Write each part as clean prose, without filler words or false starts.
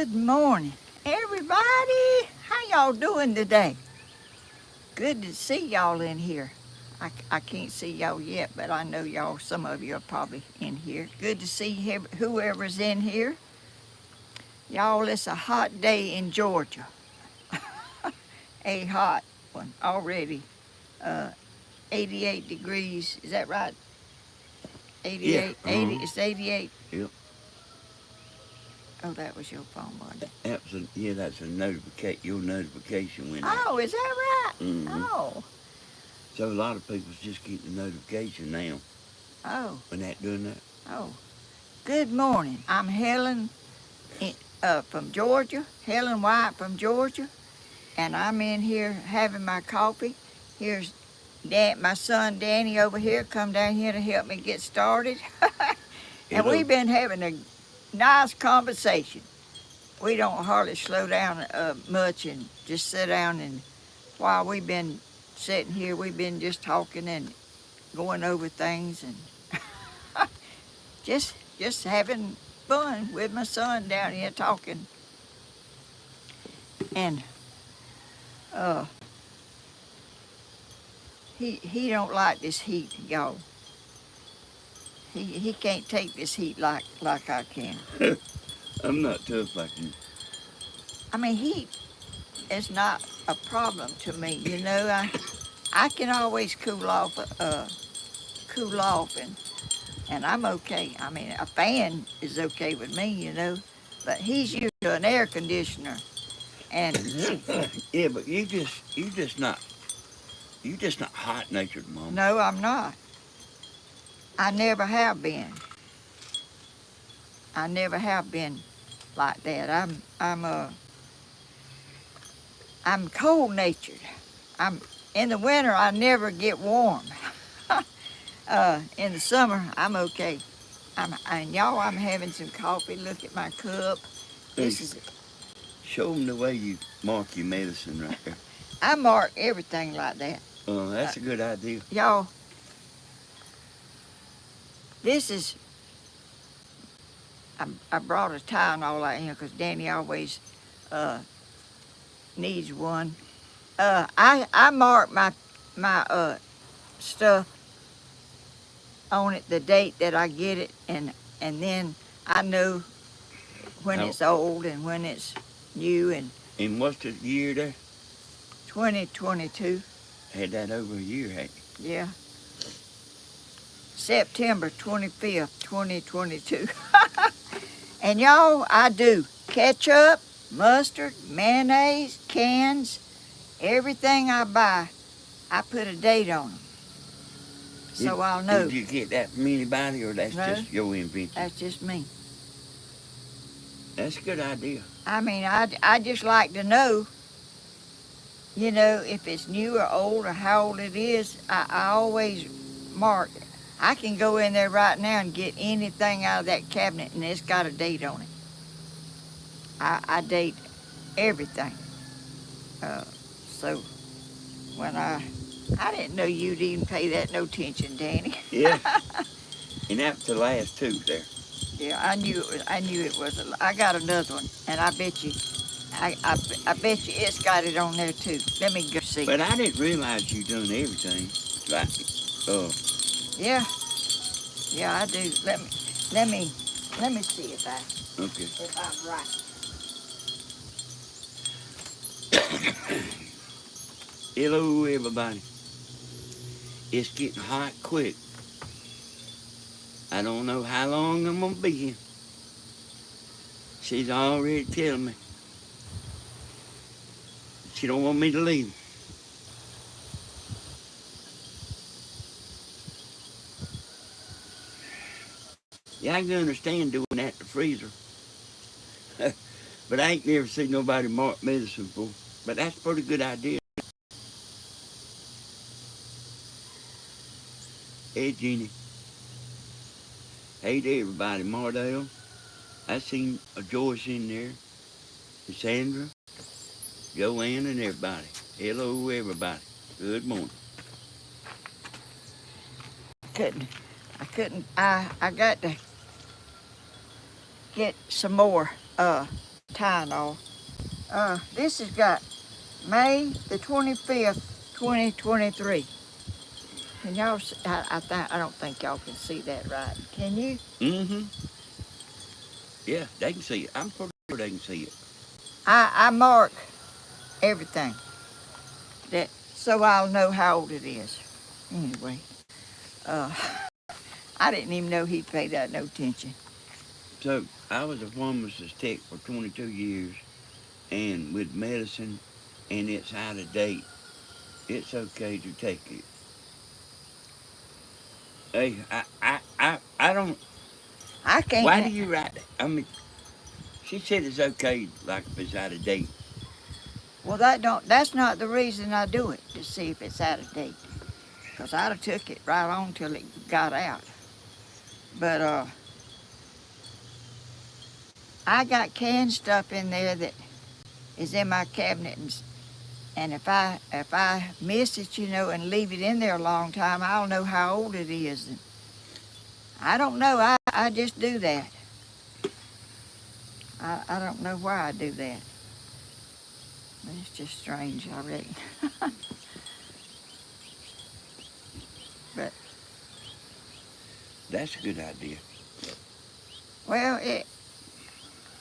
Good morning, everybody. How y'all doing today? Good to see y'all in here. I can't see y'all yet, but I know y'all, some of you are probably in here. Good to see whoever's in here. Y'all, it's a hot day in Georgia. A hot one already. 88 degrees, is that right? 88, Yeah. 80, it's 88. Yep. Oh, that was your phone, wasn't it? That's a notification. Your notification went out. Oh, is that right? Mm-hmm. Oh. So a lot of people's just getting the notification now. Oh. When that doing that. Oh. Good morning. I'm Helen from Georgia. Helen Wyatt from Georgia. And I'm in here having my coffee. Here's my son Danny over here. Come down here to help me get started. And we've been having a nice conversation. We don't hardly slow down much and just sit down, and while we've been sitting here, we've been just talking and going over things and just having fun with my son down here talking. And he don't like this heat, y'all. He can't take this heat like I can. I'm not tough like you. I mean, heat is not a problem to me. You know, I can always cool off and I'm okay. I mean, a fan is okay with me, you know, but he's used to an air conditioner. And yeah, but you just not hot natured, Mom. no, I'm not. I never have been. I never have been like that. I'm cold natured. In the winter I never get warm. In the summer I'm okay. And y'all, I'm having some coffee. Look at my cup. Show them the way you mark your medicine right there. I mark everything like that. That's a good idea. Y'all, this is, I brought a Tylenol out here because Danny always needs one. I mark my stuff on it, the date that I get it, and then I know when it's old and when it's new. And what's the year there? 2022. Had that over a year, had you? Yeah. September 25th, 2022. And y'all, I do ketchup, mustard, mayonnaise, cans, everything I buy, I put a date on them. So I'll know. Did you get that from anybody, or that's just your invention? That's just me. That's a good idea. I mean, I just like to know, you know, if it's new or old or how old it is. I always mark it. I can go in there right now and get anything out of that cabinet and it's got a date on it. I date everything. So when I didn't know you'd even pay that no attention, Danny. Yeah. And that's the last two there. Yeah, I knew it was. I got another one, and I bet you, I bet you it's got it on there too. Let me go see. But I didn't realize you done everything. Like, Yeah, I do. Let me see if I'm right. Hello, everybody. It's getting hot quick. I don't know how long I'm gonna be here. She's already telling me she don't want me to leave. Yeah, I can understand doing that in the freezer. But I ain't never seen nobody mark medicine before. But that's a pretty good idea. Hey, Jeannie. Hey to everybody. Mardale. I seen a Joyce in there. And Sandra, Joanne, and everybody. Hello, everybody. Good morning. I got to get some more Tylenol. This has got May the 25th, 2023. Can y'all see? I don't think y'all can see that right. Can you? Mm-hmm. Yeah, they can see it. I'm pretty sure they can see it. I mark everything that so I'll know how old it is. Anyway, uh, I didn't even know he'd pay that no attention. So, I was a pharmacist tech for 22 years, and with medicine, and it's out of date, it's okay to take it. Hey, I don't. I can't. Why do you write that? I mean, she said it's okay, like if it's out of date. Well, that's not the reason I do it, to see if it's out of date. Because I'd have took it right on till it got out. But I got canned stuff in there that is in my cabinet, and if I miss it, and leave it in there a long time, I'll know how old it is. And I don't know. I just do that. I don't know why I do that. But it's just strange, I reckon. But That's a good idea. well,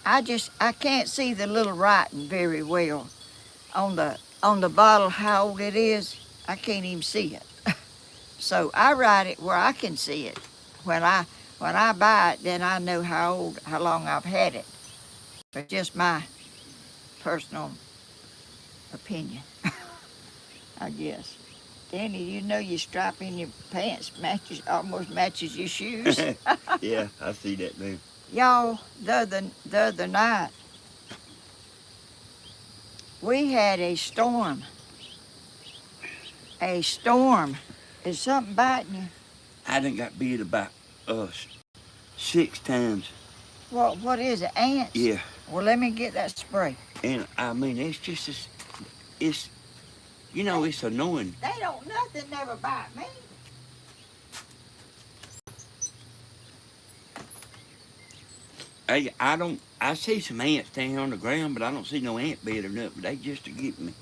I can't see the little writing very well on the bottle how old it is. I can't even see it. So I write it where I can see it. When I buy it, then I know how long I've had it. But just my personal opinion, I guess. Danny, your strap in your pants almost matches your shoes. Yeah, I see that now. Y'all, the other night, we had a storm. A storm. Is something biting you? I done got bit about 6 times. What is it? Ants? Yeah, Well, let me get that spray. and I mean it's just it's it's annoying. Nothing never bite me. I see some ants standing on the ground, but I don't see no ant bed or nothing. They just to get me.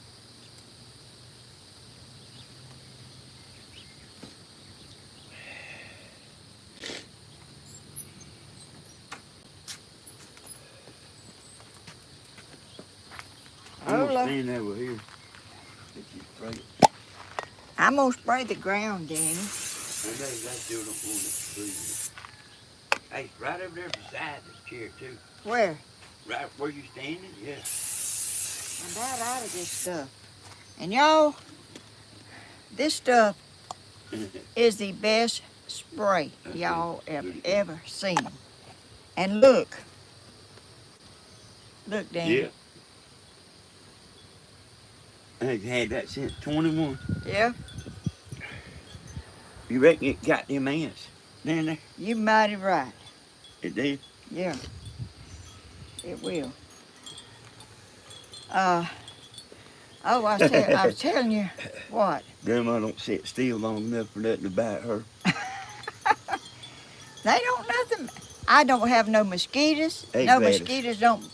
I'm gonna stand over here. I'm gonna spray the ground, Danny. I still don't want it breathing. Hey, right over there beside this chair too. Where? Right where you standing? Yeah. I'm about out of this stuff. And y'all, this stuff is the best spray y'all have ever seen. And look, Danny. Yeah. I've had that since 21. Yeah, You reckon it got them ants down there? you mighty right. It did? Yeah, it will. I was telling you what? Grandma don't sit still long enough for nothing to bite her. They don't nothing. I don't have no mosquitoes. Hey, no Gladys. mosquitoes don't.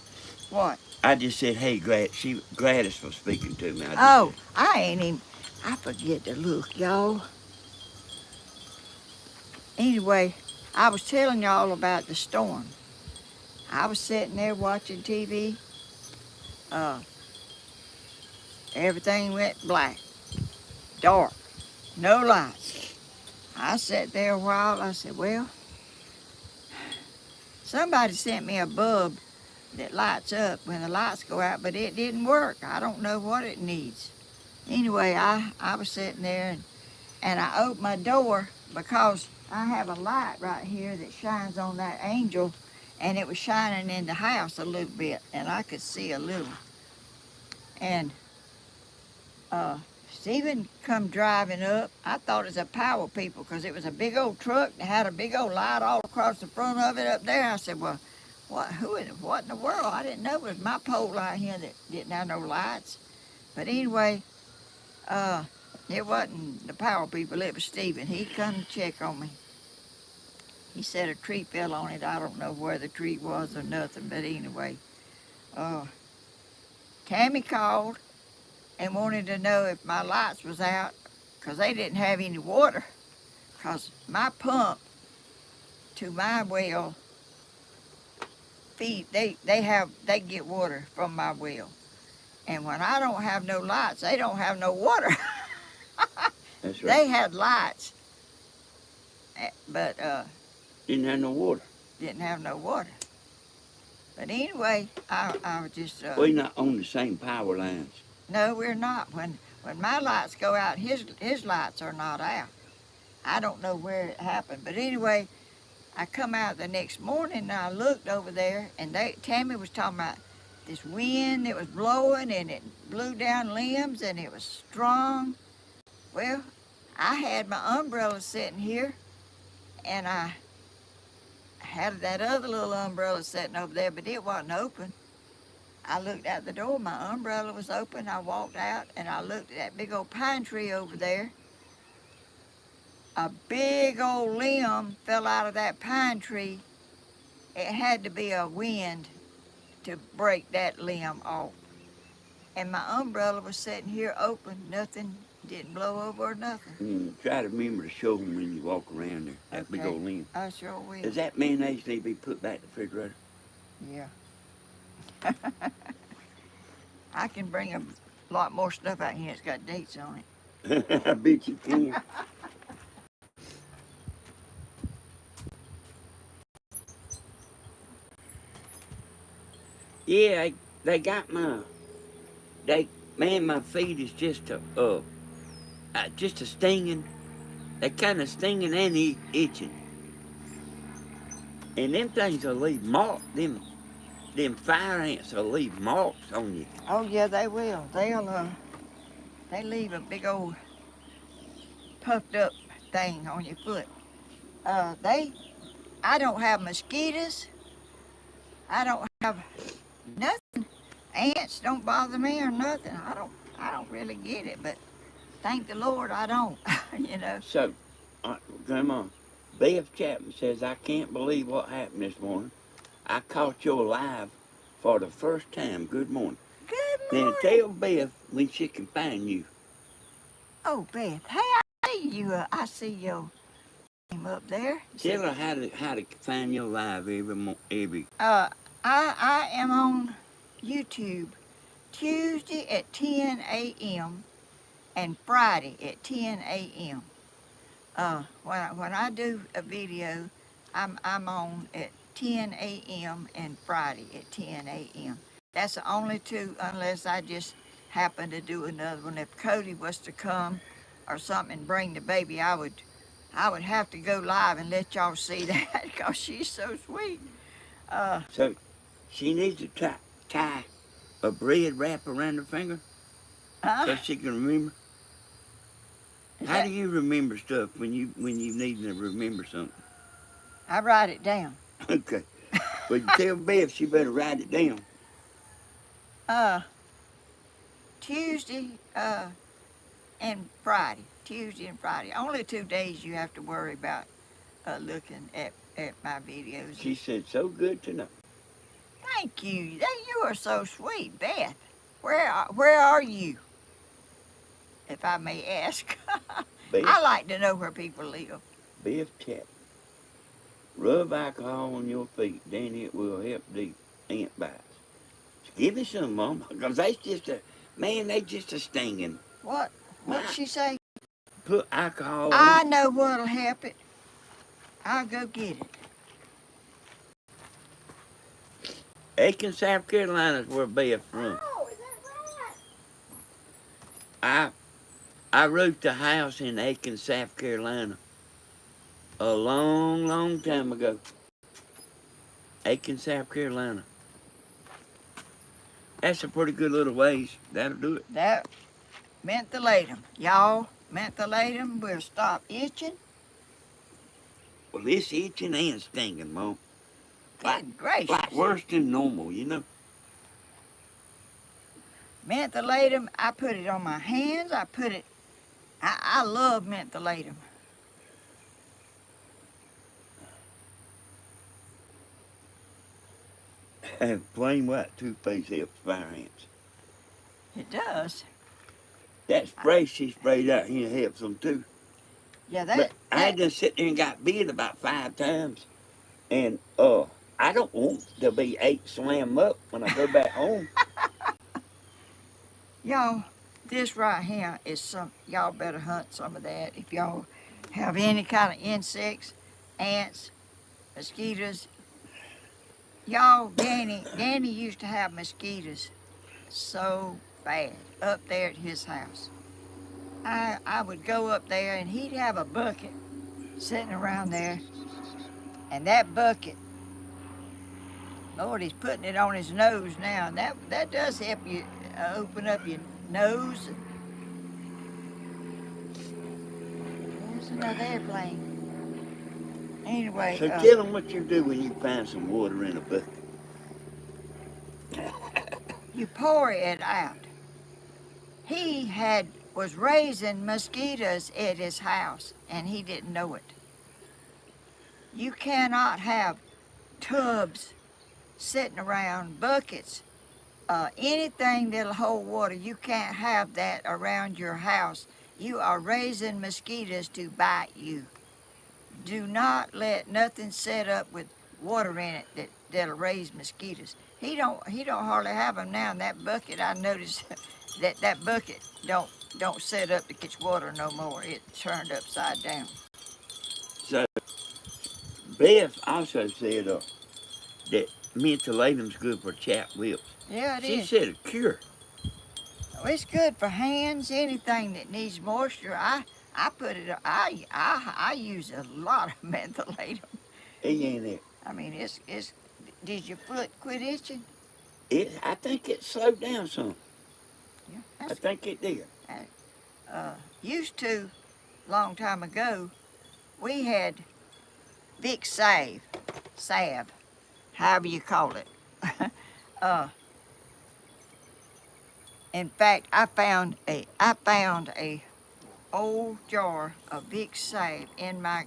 What? I just said, hey, Gladys was speaking to me. I ain't even. I forget to look, y'all. Anyway, I was telling y'all about the storm. I was sitting there watching TV. Everything went black, dark, no lights. I sat there a while. I said, well, somebody sent me a bulb that lights up when the lights go out, but it didn't work. I don't know what it needs. Anyway, I was sitting there and I opened my door because I have a light right here that shines on that angel, and it was shining in the house a little bit, and I could see a little. And Stephen come driving up. I thought it was a power people because it was a big old truck that had a big old light all across the front of it up there. I said, well, what in the world? I didn't know it was my pole light here that didn't have no lights. But anyway, it wasn't the power people, it was Stephen. He come to check on me. He said a tree fell on it. I don't know where the tree was or nothing, but anyway, uh, Tammy called and wanted to know if my lights was out because they didn't have any water because my pump to my well feed, they get water from my well. And when I don't have no lights, they don't have no water. That's right. They had lights, but Didn't have no water. didn't have no water. But anyway, I was just... We're not on the same power lines. No, we're not. When my lights go out, his lights are not out. I don't know where it happened. But anyway, I come out the next morning and I looked over there and Tammy was talking about this wind that was blowing and it blew down limbs and it was strong. Well, I had my umbrella sitting here and I had that other little umbrella sitting over there, but it wasn't open. I looked out the door, my umbrella was open. I walked out and I looked at that big old pine tree over there. A big old limb fell out of that pine tree. It had to be a wind to break that limb off. And my umbrella was sitting here open, nothing, didn't blow over or nothing. Try to remember to show them when you walk around there, that big old limb. I sure will. Does that mayonnaise need to be put back in the refrigerator? Yeah. I can bring a lot more stuff out here that's got dates on it. I bet you can. Yeah, they got my feet is just a stinging. They kind of stinging and itching. And them things will leave marks. Them fire ants will leave marks on you. Oh yeah, they will. They leave a big old puffed up thing on your foot. I don't have mosquitoes. I don't have nothing. Ants don't bother me or nothing. I don't really get it, but thank the Lord I don't, you know. So, Grandma, Beth Chapman says, I can't believe what happened this morning. I caught you alive for the first time. Good morning. Good morning. Now tell Beth when she can find you. Oh, Beth, hey, I see your name up there. Tell her how to find you live every. I am on YouTube Tuesday at 10 a.m. and Friday at 10 a.m. When I do a video, I'm on at 10 a.m. and Friday at 10 a.m. That's the only two, unless I just happen to do another one. If Cody was to come or something and bring the baby, I would have to go live and let y'all see that because she's so sweet. So she needs to tie a bread wrap around her finger so she can remember. How do you remember stuff when you need to remember something? I write it down. Okay. Well, tell Beth she better write it down. Tuesday and Friday. Tuesday and Friday. Only 2 days you have to worry about looking at my videos. She said, so good to know. Thank you. You are so sweet, Beth. Where are you, if I may ask? Beth, I like to know where people live. Beth Chapman. Rub alcohol on your feet, then it will help the ant bites. Give me some, Mom, because they just a stinging. What'd she say? Put alcohol on. I know what'll help it. I'll go get it. Aiken, South Carolina is where Beth from. Oh, is that right? I wrote a house in Aiken, South Carolina a long, long time ago. Aiken, South Carolina. That's a pretty good little ways. That'll do it. That mentholatum. Y'all, mentholatum will stop itching. Well, this itching and stinging, Mom. Good gracious. Like worse than normal, you know. Mentholatum, I put it on my hands. I love mentholatum. And plain white toothpaste helps fire ants. It does. That spray she sprayed out here helps them too. Yeah, But I that had to sit there and got bit about 5 times. And I don't want to be 8 slam up when I go back home. y'all, this right here is some. Y'all better hunt some of that if y'all have any kind of insects, ants, mosquitoes. Y'all, Danny used to have mosquitoes so bad up there at his house. I would go up there and he'd have a bucket sitting around there, and that bucket, Lord, he's putting it on his nose now, and that does help you open up your nose. There's another airplane. Anyway, So tell them what you do when you find some water in a bucket. you pour it out. He was raising mosquitoes at his house, and he didn't know it. You cannot have tubs sitting around, buckets, anything that'll hold water. You can't have that around your house. You are raising mosquitoes to bite you. Do not let nothing set up with water in it that'll raise mosquitoes. He don't hardly have them now. In that bucket, I noticed that bucket don't set up to catch water no more. It's turned upside down. So Beth also said that mentholatum's good for chapped lips. Yeah, it She is. said a cure. Oh, it's good for hands, anything that needs moisture. I put it. I use a lot of mentholatum. It ain't it. I mean, it's. Did your foot quit itching? I think it slowed down some. Yeah, I think it did. Used to, long time ago, we had Vicks salve, however you call it. In fact, I found a old jar of Vicks salve in my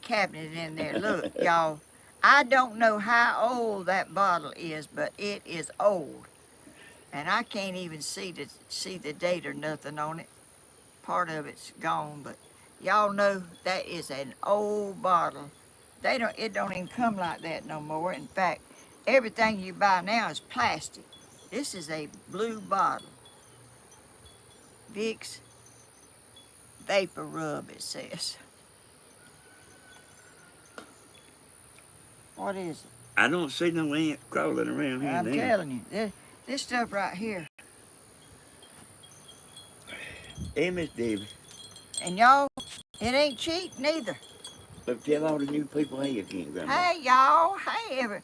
cabinet in there. Look, y'all, I don't know how old that bottle is, but it is old, and I can't even see the date or nothing on it. Part of it's gone, but y'all know that is an old bottle. It don't even come like that no more. In fact, everything you buy now is plastic. This is a blue bottle. Vicks Vapor Rub, it says. What is it? I don't see no ant crawling around here I'm now. telling you, this stuff right here. Hey, Miss Debbie. And y'all, it ain't cheap neither. But tell all the new people hey again, Grandma. Hey y'all, hey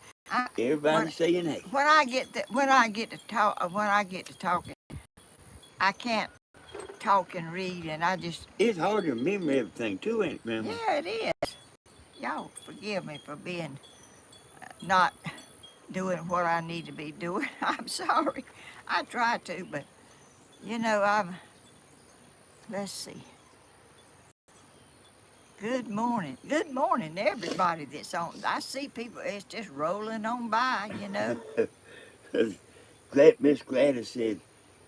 Everybody saying hey. when I get to talking, I can't talk and read, and I just. It's hard to remember everything too, ain't it, Grandma? Yeah, it is. Y'all forgive me for being not doing what I need to be doing. I'm sorry. I try to, but let's see. Good morning. Good morning to everybody that's on. I see people, it's just rolling on by, Miss Gladys said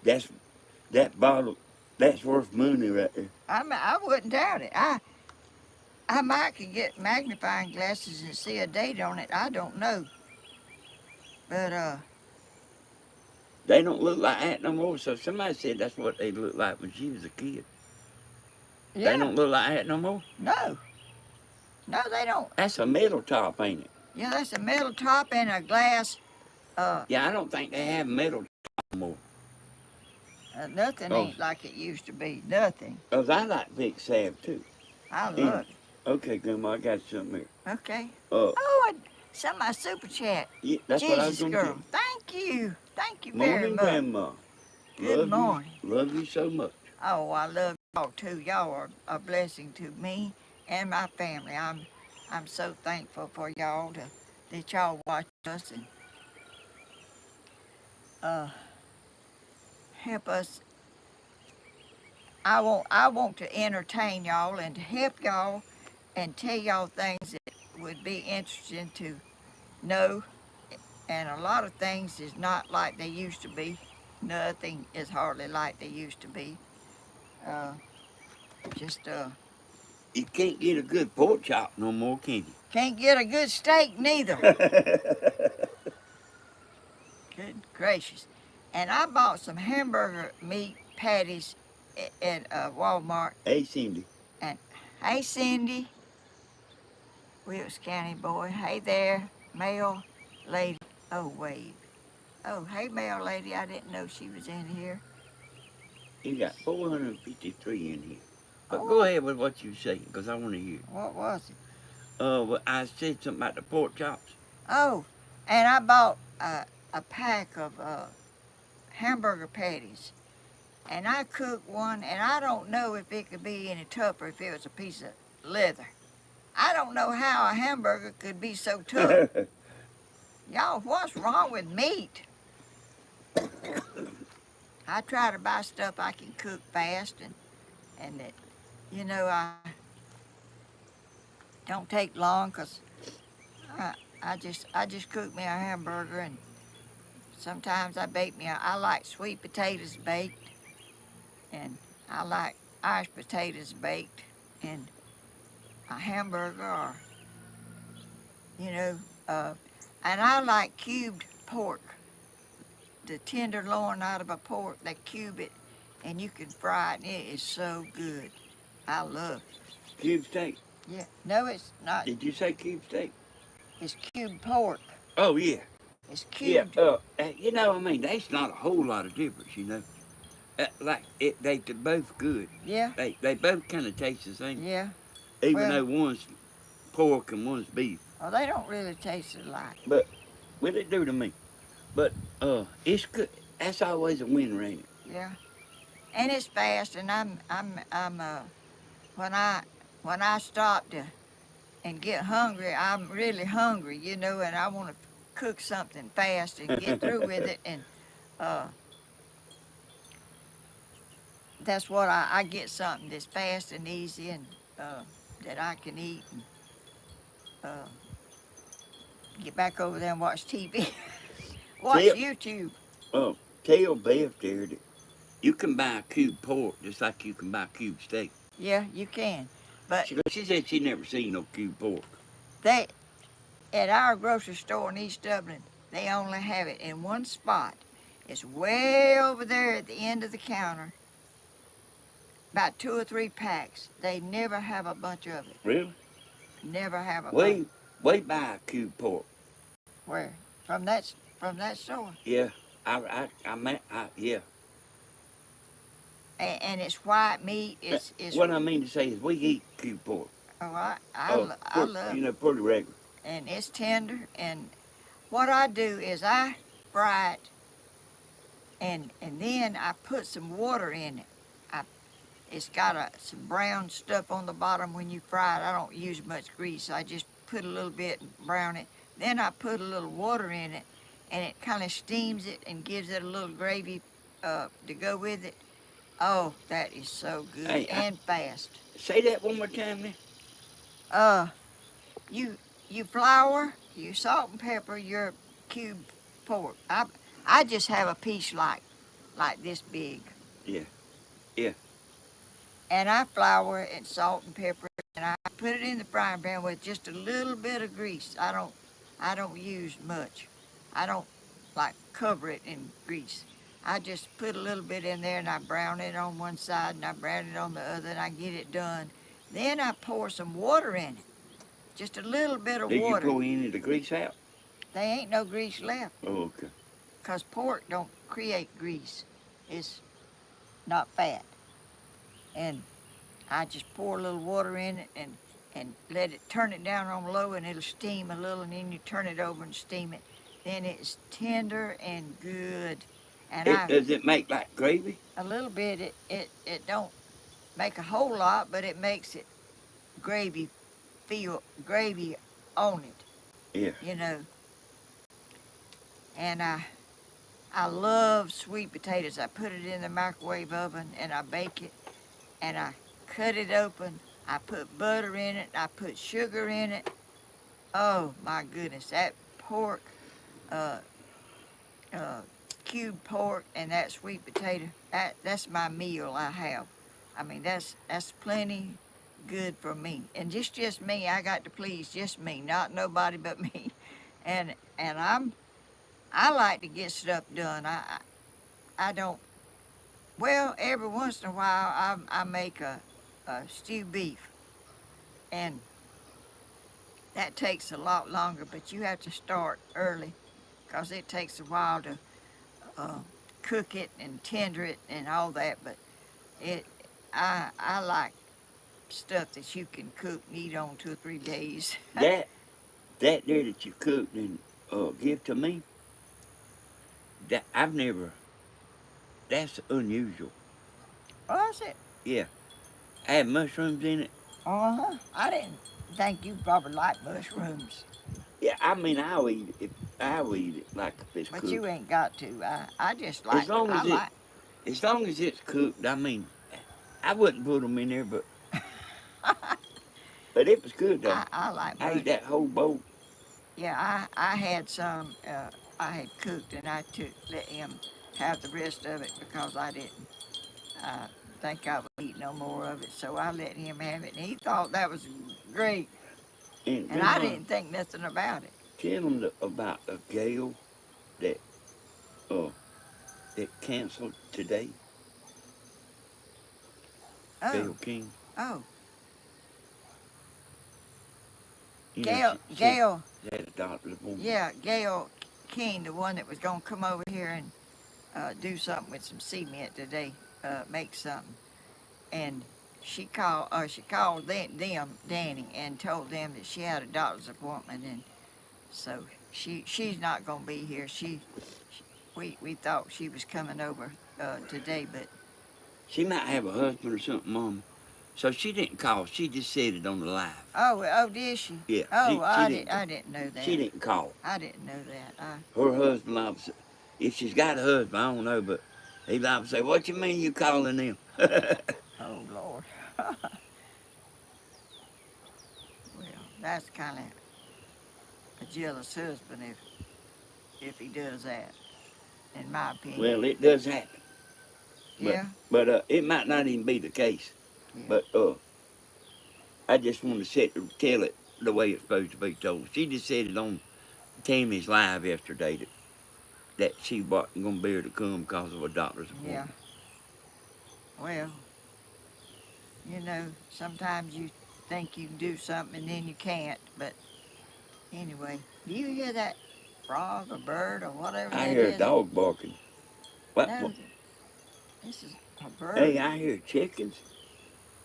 that bottle, that's worth money right there. I wouldn't doubt it. I might could get magnifying glasses and see a date on it. I don't know. But They don't look like that no more. So somebody said that's what they looked like when she was a kid. yeah. They don't look like that no more. No. No, they don't. That's a metal top, ain't it? Yeah, that's a metal top and a glass. Yeah, I don't think they have metal top no more. Nothing ain't like it used to be. Nothing. Because I like Vicks salve too. I love it. Okay, Grandma, I got something here. Okay. Oh, Somebody super chat. yeah, that's what I was Jesus, going to girl. do. Thank you. Thank you Morning, very much. Grandma. Good morning. Love you so much. Oh, I love y'all too. Y'all are a blessing to me and my family. I'm so thankful for y'all that y'all watch us and help us. I want to entertain y'all and to help y'all and tell y'all things that would be interesting to No, and a lot of things is not like they used to be. Nothing is hardly like they used to be. Uh, just You can't get a good pork chop no more, can can't get a good steak neither. you? Good gracious. And I bought some hamburger meat patties at Walmart. Hey, Cindy. And hey, Cindy, Wilkes County boy. Hey there, mail lady. Oh, wait. Oh, hey, mail lady. I didn't know she was in here. You got 453 in here. But go Oh, ahead with what you saying, because I want to hear. what was it? Well, I said something about the pork chops. Oh, and I bought a pack of hamburger patties. And I cooked one, and I don't know if it could be any tougher if it was a piece of leather. I don't know how a hamburger could be so tough. Y'all, what's wrong with meat? I try to buy stuff I can cook fast and that, I don't take long because I just cook me a hamburger and sometimes I bake me. I like sweet potatoes baked and I like Irish potatoes baked and a hamburger or, you know, uh, and I like cubed pork. The tenderloin out of a pork, they cube it and you can fry it and it is so good. I love it. Cube steak. Yeah. No, it's not. Did you say cube steak? It's cubed pork. Oh, yeah. It's Yeah, cubed. I mean, there's not a whole lot of difference. They both good. Yeah. They both kind of taste the same, Yeah. even Well, though one's pork and one's beef. well, they don't really taste alike. But what they do to me? But it's good. That's always a winner, ain't it? Yeah. And it's fast. And I'm when I stop to and get hungry, I'm really hungry, and I want to cook something fast and get through with it. And uh, that's what I get something that's fast and easy and that I can eat and uh, get back over there and watch TV. Watch Tell, YouTube. tell Beth there that you can buy cube pork just like you can buy cube steak. Yeah, you can. But She said she never seen no cube pork. they at our grocery store in East Dublin, they only have it in one spot. It's way over there at the end of the counter. About 2 or 3 packs. They never have a bunch of it. Really? Never have a bunch. We buy cube pork. Where? From that store. Yeah, yeah. And it's white meat. It's What I mean to say is we eat cube pork. oh I love it. Pretty regular. And it's tender. And what I do is I fry it, and then I put some water in it. It's got some brown stuff on the bottom when you fry it. I don't use much grease. I just put a little bit and brown it. Then I put a little water in it, and it kind of steams it and gives it a little gravy to go with it. Oh, that is so good and fast. Say that one more time then. You flour, you salt and pepper your cube pork. I just have a piece like this big. Yeah. And I flour it and salt and pepper it, and I put it in the frying pan with just a little bit of grease. I don't use much. I don't like cover it in grease. I just put a little bit in there and I brown it on one side and I brown it on the other and I get it done. Then I pour some water in it. Just a little bit of water. Did you pour any of the grease out? There ain't no grease left. Oh, okay. 'Cause pork don't create grease. It's not fat. And I just pour a little water in it and let it turn it down on low and it'll steam a little and then you turn it over and steam it. Then it's tender and good. And Does it make like gravy? A little bit. It don't make a whole lot, but it makes it gravy on it. Yeah. And I love sweet potatoes. I put it in the microwave oven and I bake it and I cut it open. I put butter in it. I put sugar in it. Oh my goodness, that pork, uh, cubed pork, and that sweet potato. That's my meal I have. I mean, that's plenty good for me. And just me, I got to please just me, not nobody but me. And I like to get stuff done. I don't. Well, every once in a while, I make a stewed beef, and that takes a lot longer. But you have to start early, 'cause it takes a while to uh, cook it and tender it and all that. But it, I like stuff that you can cook and eat on 2 or 3 days. That there that you cooked and give to me, that I've never. That's unusual. Was it? Yeah, I had mushrooms in it. Uh-huh. I didn't think you probably like mushrooms. Yeah, I mean I'll eat it. I'll eat it like if it's But cooked. you ain't got to. I just As like it. long I as it, like. as long as it's cooked. I mean, I wouldn't put them in there, but it was good though. I like I ate mushrooms. that whole bowl. Yeah, I had some. I had cooked, and I let him have the rest of it because I didn't uh, think I would eat no more of it. So I let him have it, and he thought that was great, And and I Grandma, didn't think nothing about it. tell them about a Gail that uh that canceled today. Oh, Gail King. oh, You know Gail, she had a doctor's appointment. yeah, Gail King, the one that was gonna come over here and do something with some cement today, make something, and she called them Danny and told them that she had a doctor's appointment, and so she's not gonna be here. We thought she was coming over today, but She might have a husband or something, Mom. So she didn't call. She just said it on the live. oh did she? Yeah. Oh, She I didn't know that. She didn't call. I didn't know that. Her husband obviously, if she's got a husband, I don't know, but he obviously say, "What you mean you calling them?" Oh Lord. Well, that's kind of a jealous husband if he does that, in my opinion. Well, it does happen. Yeah. But it might not even be the case. Yeah. But I just want to tell it the way it's supposed to be told. She just said it on Tammy's live yesterday that she wasn't going to be able to come because of a doctor's appointment. Yeah. Well, sometimes you think you can do something and then you can't. But anyway, do you hear that frog or bird or whatever I that hear is? a dog barking. No, this is a bird. Hey, I hear chickens.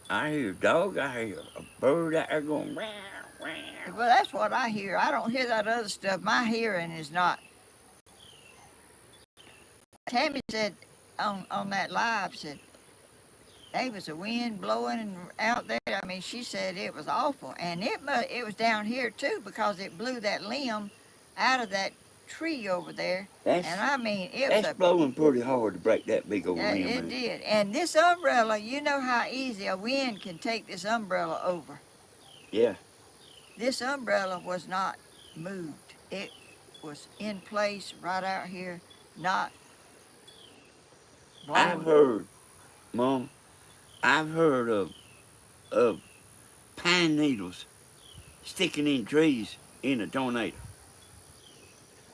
I hear a dog. I hear a bird out there going, "Meow, meow." Well, that's what I hear. I don't hear that other stuff. My hearing is not. Tammy said on that live, said, there was a wind blowing out there. I mean, she said it was awful. And it was down here, too, because it blew that limb out of that tree over there. And I mean, that's blowing pretty hard to break that big old limb. It did. And this umbrella, you know how easy a wind can take this umbrella over. Yeah. This umbrella was not moved. It was in place right out here, not blown. I've heard, Mom, of pine needles sticking in trees in a tornado.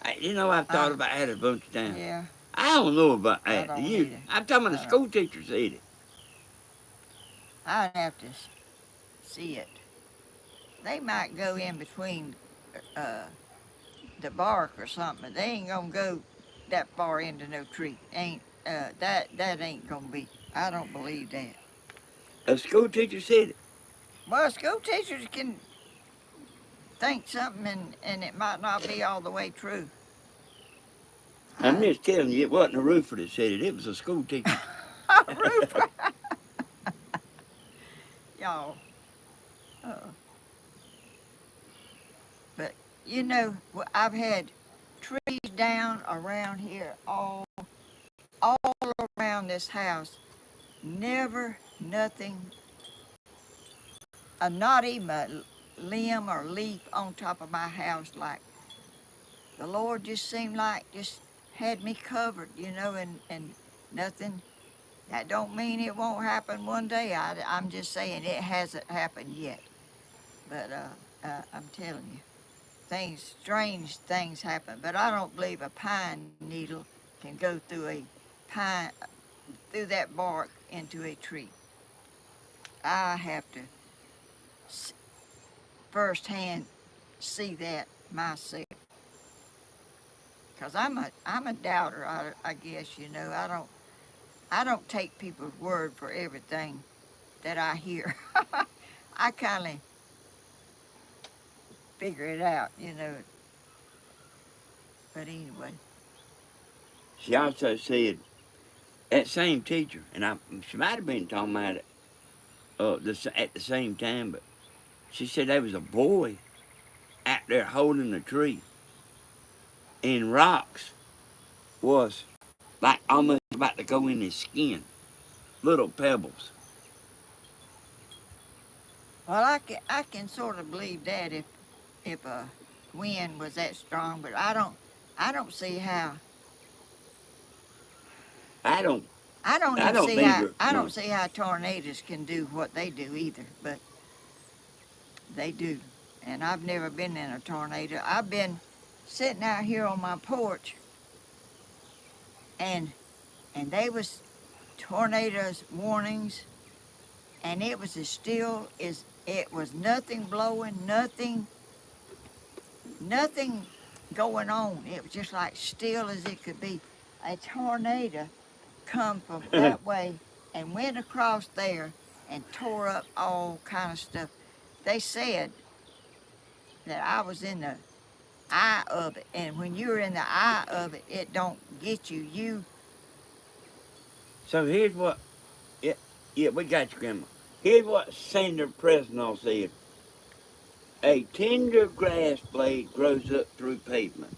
I've thought about that a bunch of times. Yeah. I don't know about I that. don't Do you? either. I'm talking about the school teacher said it. I'd have to see it. They might go in between the bark or something, but they ain't gonna go that far into no tree. That ain't gonna be. I don't believe that. A school teacher said it. Well, school teachers can think something and it might not be all the way true. I'm just telling you, it wasn't a roofer that said it. It was a school teacher. A roofer. Y'all. But, I've had trees down around here all around this house. Never nothing, not even a limb or leaf on top of my house like the Lord just seemed like just had me covered, you know, and nothing. That don't mean it won't happen one day. I'm just saying it hasn't happened yet. But I'm telling you, strange things happen. But I don't believe a pine needle can go through that bark into a tree. I have to firsthand see that myself. Cause I'm a doubter. I guess you know I don't take people's word for everything that I hear. I kind of figure it out, you know. But anyway. She also said, that same teacher, and she might have been talking about it at the same time, but she said there was a boy out there holding a tree, and rocks was like almost about to go in his skin, little pebbles. Well, I can sort of believe that if a wind was that strong, but I don't see how. I don't I don't I even don't see how either. I No. don't see how tornadoes can do what they do either, but they do. And I've never been in a tornado. I've been sitting out here on my porch, and they was tornadoes warnings, and it was as still as it was, nothing blowing, nothing going on. It was just like still as it could be. A tornado come from that way and went across there and tore up all kind of stuff. They said that I was in the eye of it, and when you're in the eye of it, it don't get you. So here's what, yeah, yeah, we got you, Grandma. Here's what Senator Presnell said. A tender grass blade grows up through pavement.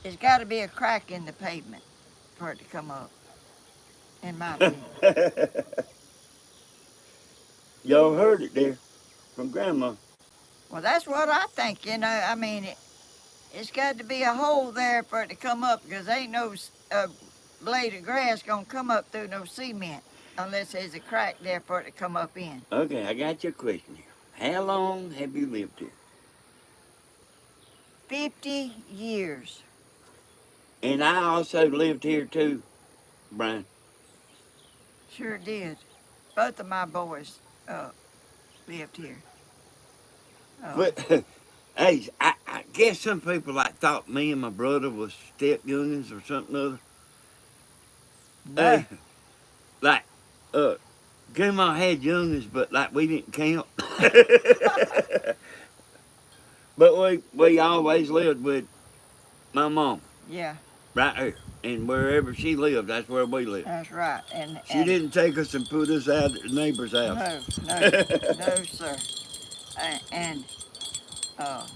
There's got to be a crack in the pavement for it to come up, in my opinion. Y'all heard it there from Grandma. Well, that's what I think. You know, I mean, it's got to be a hole there for it to come up, because ain't no blade of grass gonna come up through no cement unless there's a crack there for it to come up in. Okay, I got your question here. How long have you lived here? 50 years. And I also lived here too, Brian. Sure did. Both of my boys lived here. But hey, I guess some people like thought me and my brother was step youngins or something other. No. Hey, like Grandma had youngins, but like we didn't count. But we always lived with my mom Yeah, right here, and wherever she lived, that's where we lived. that's right. She didn't take us and put us out at the neighbor's house. No, sir. And uh,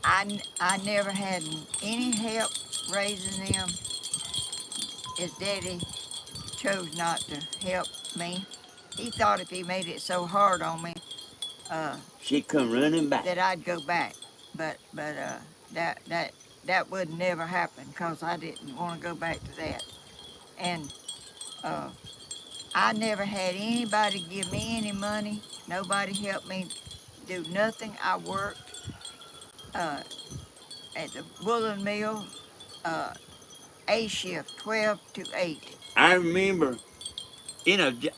I never had any help raising them. His daddy chose not to help me. He thought if he made it so hard on me, She'd come running back. that I'd go back. But that would never happen, because I didn't want to go back to that. And uh, I never had anybody give me any money. Nobody helped me do nothing. I worked uh, at the woolen mill, uh, A shift, 12 to 8. I remember,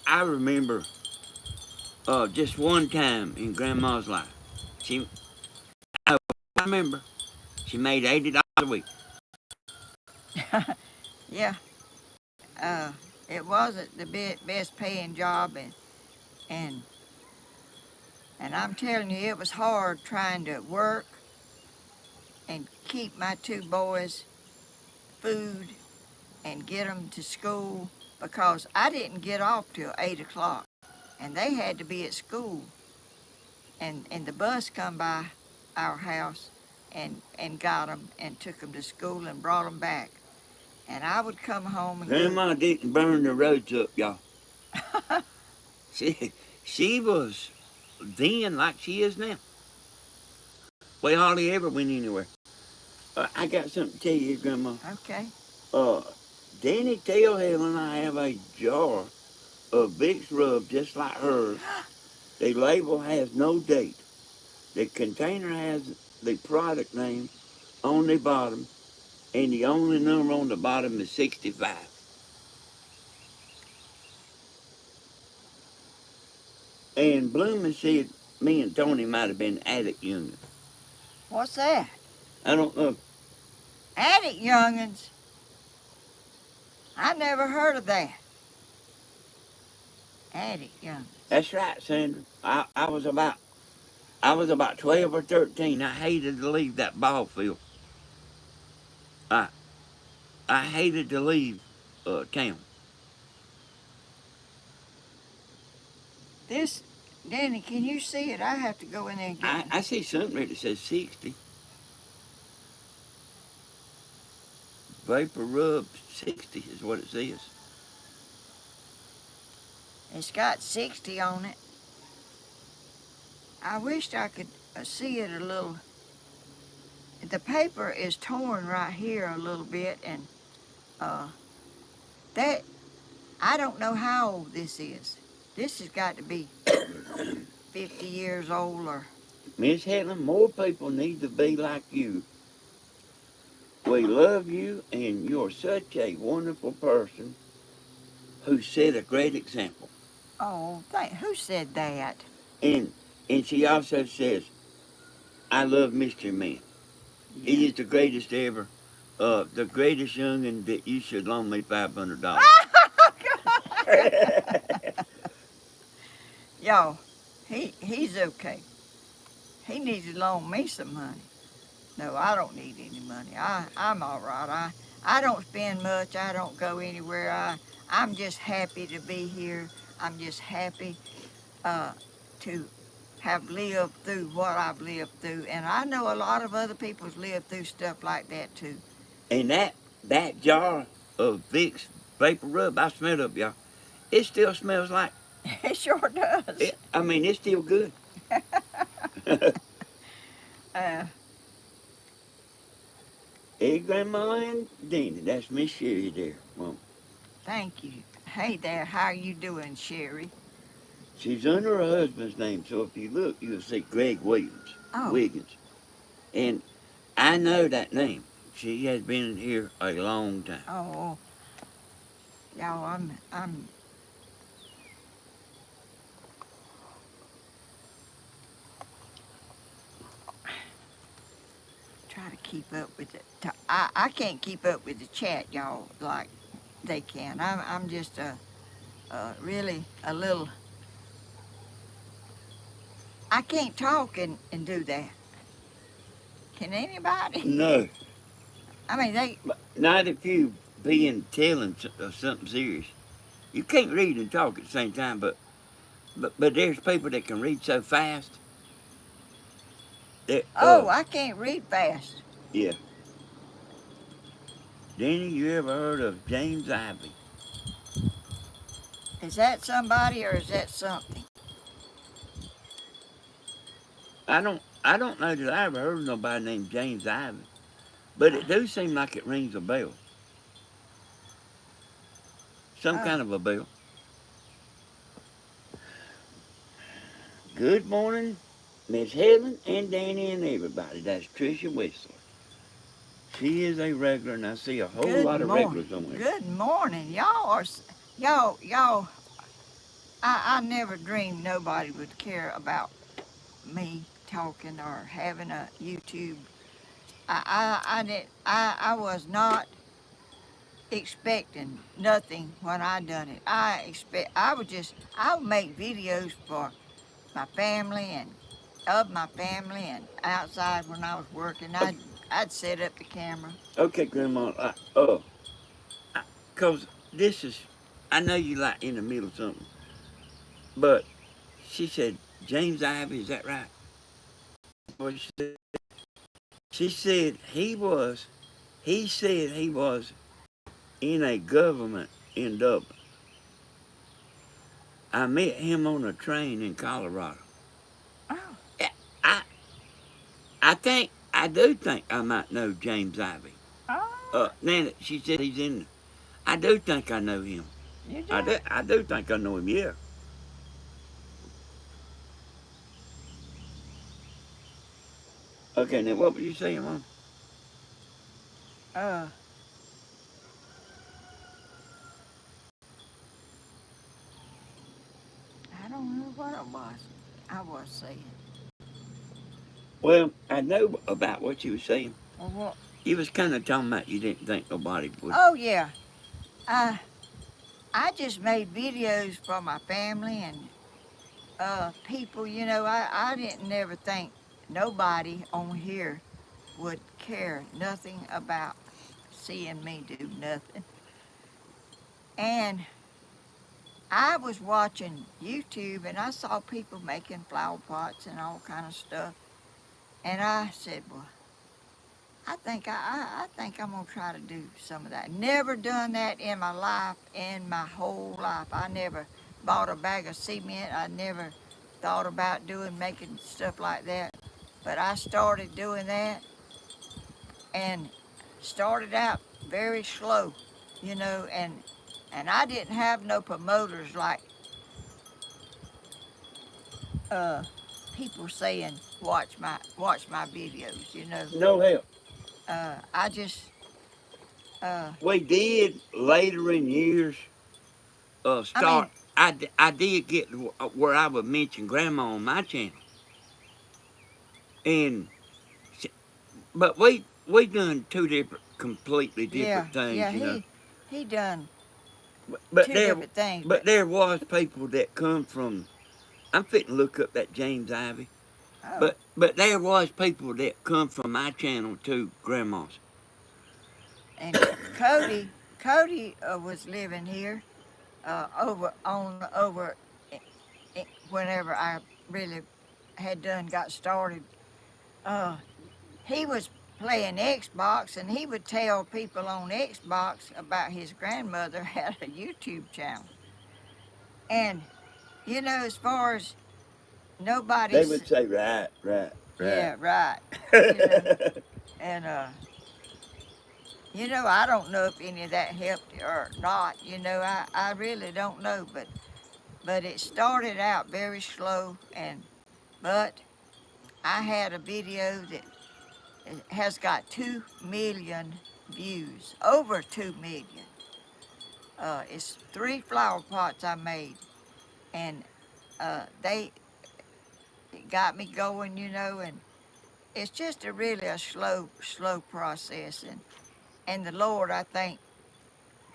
I remember just one time in Grandma's life. She, I remember, she made $80 a week. Yeah, it wasn't the best paying job, and and I'm telling you, it was hard trying to work and keep my two boys food and get them to school, because I didn't get off till 8 o'clock, and they had to be at school. And the bus come by our house and got them and took them to school and brought them back. And I would come home and Grandma didn't burn the roads up, y'all. She was then like she is now. We hardly ever went anywhere. I got something to tell you, Grandma. Okay. Uh, Danny tell Helen I have a jar of Vicks Rub just like hers. The label has no date. The container has the product name on the bottom, and the only number on the bottom is 65. And Bloomin' said me and Tony might have been attic youngins. What's that? I don't know. Attic youngins? I never heard of that. Attic youngins. That's right, Sandra. I was about 12 or 13. I hated to leave that ball field. I hated to leave town. This, Danny, can you see it? I have to go in there and get it. I see something there that says 60. Vapor Rub 60 is what it says. It's got 60 on it. I wished I could see it a little. The paper is torn right here a little bit, and that, I don't know how old this is. This has got to be 50 years old or... Miss Helen, more people need to be like you. We love you, and you're such a wonderful person who set a great example. Oh, who said that? And she also says, I love Mystery Man. Yeah. He is the greatest ever. The greatest youngin' that you should loan me $500. Yo, he's okay. He needs to loan me some money. No, I don't need any money. I'm all right. I don't spend much. I don't go anywhere. I'm just happy to be here. I'm just happy to have lived through what I've lived through. And I know a lot of other people's lived through stuff like that too. And that jar of Vicks Vapor Rub, I smelled up, y'all. It still smells like. It sure does. It's still good. Hey, Grandma and Danny, that's Miss Sherry there. Well, thank you. Hey there, how are you doing, Sherry? she's under her husband's name, so if you look, you'll see Greg Williams. Oh. Wiggins. And I know that name. She has been here a long time. Oh, y'all, I'm try to keep up with it. I can't keep up with the chat, y'all, like they can. I'm just really a little. I can't talk and do that. Can anybody? No. I mean, they. Not if you being telling of something serious. You can't read and talk at the same time, but there's people that can read so fast. That, I can't read fast. Yeah. Danny, you ever heard of James Ivy? Is that somebody or is that something? I don't know that I ever heard of nobody named James Ivy, but it do seem like it rings a bell. Some kind of a bell. Good morning, Miss Helen and Danny and everybody. That's Trisha Whistler. She is a regular, and I see a whole lot of regulars on there. Good morning. Y'all, I never dreamed nobody would care about me talking or having a YouTube. I was not expecting nothing when I done it. I would make videos for my family and of my family and outside when I was working. I'd set up the camera. Okay, Grandma. Cause this is, I know you like in the middle of something, but she said James Ivy. Is that right? What she said? She said he said he was in a government in Dublin. I met him on a train in Colorado. I do think I might know James Ivy. Oh, Nana, she said he's in. I do think I know him. you do? I do think I know him. Yeah. Okay. Now, what would you say, Mom? Uh, I don't know what it was. I was saying. Well, I know about what you were saying. Well, what? You was kind of talking about you didn't think nobody would. Oh yeah. I I just made videos for my family and people. You know, I didn't never think nobody on here would care nothing about seeing me do nothing. And I was watching YouTube and I saw people making flower pots and all kind of stuff. And I said, well, I think I'm gonna try to do some of that. Never done that in my life, in my whole life. I never bought a bag of cement. I never thought about making stuff like that. But I started doing that and started out very slow, you know, and I didn't have no promoters like uh, people saying watch my videos, you know. No help. I just uh, We did later in years. I mean, Start. I did get where I would mention Grandma on my channel, and but we done two completely yeah, different things, yeah, you know. he done But two there, different things, but there was people that come from. I'm fitting to look up that James Ivy. oh, But there was people that come from my channel too, grandmas. and Cody was living here over whenever I really had done got started. Uh, he was playing Xbox, and he would tell people on Xbox about his grandmother had a YouTube channel. And you know, as far as They nobody's, would say right, right, right. yeah, right, you know, and you know, I don't know if any of that helped or not. You know, I really don't know, but it started out very slow, but I had a video that has got 2 million views, over 2 million. It's 3 flower pots I made, and they it got me going, you know, and it's just really a slow process, and the Lord, I think,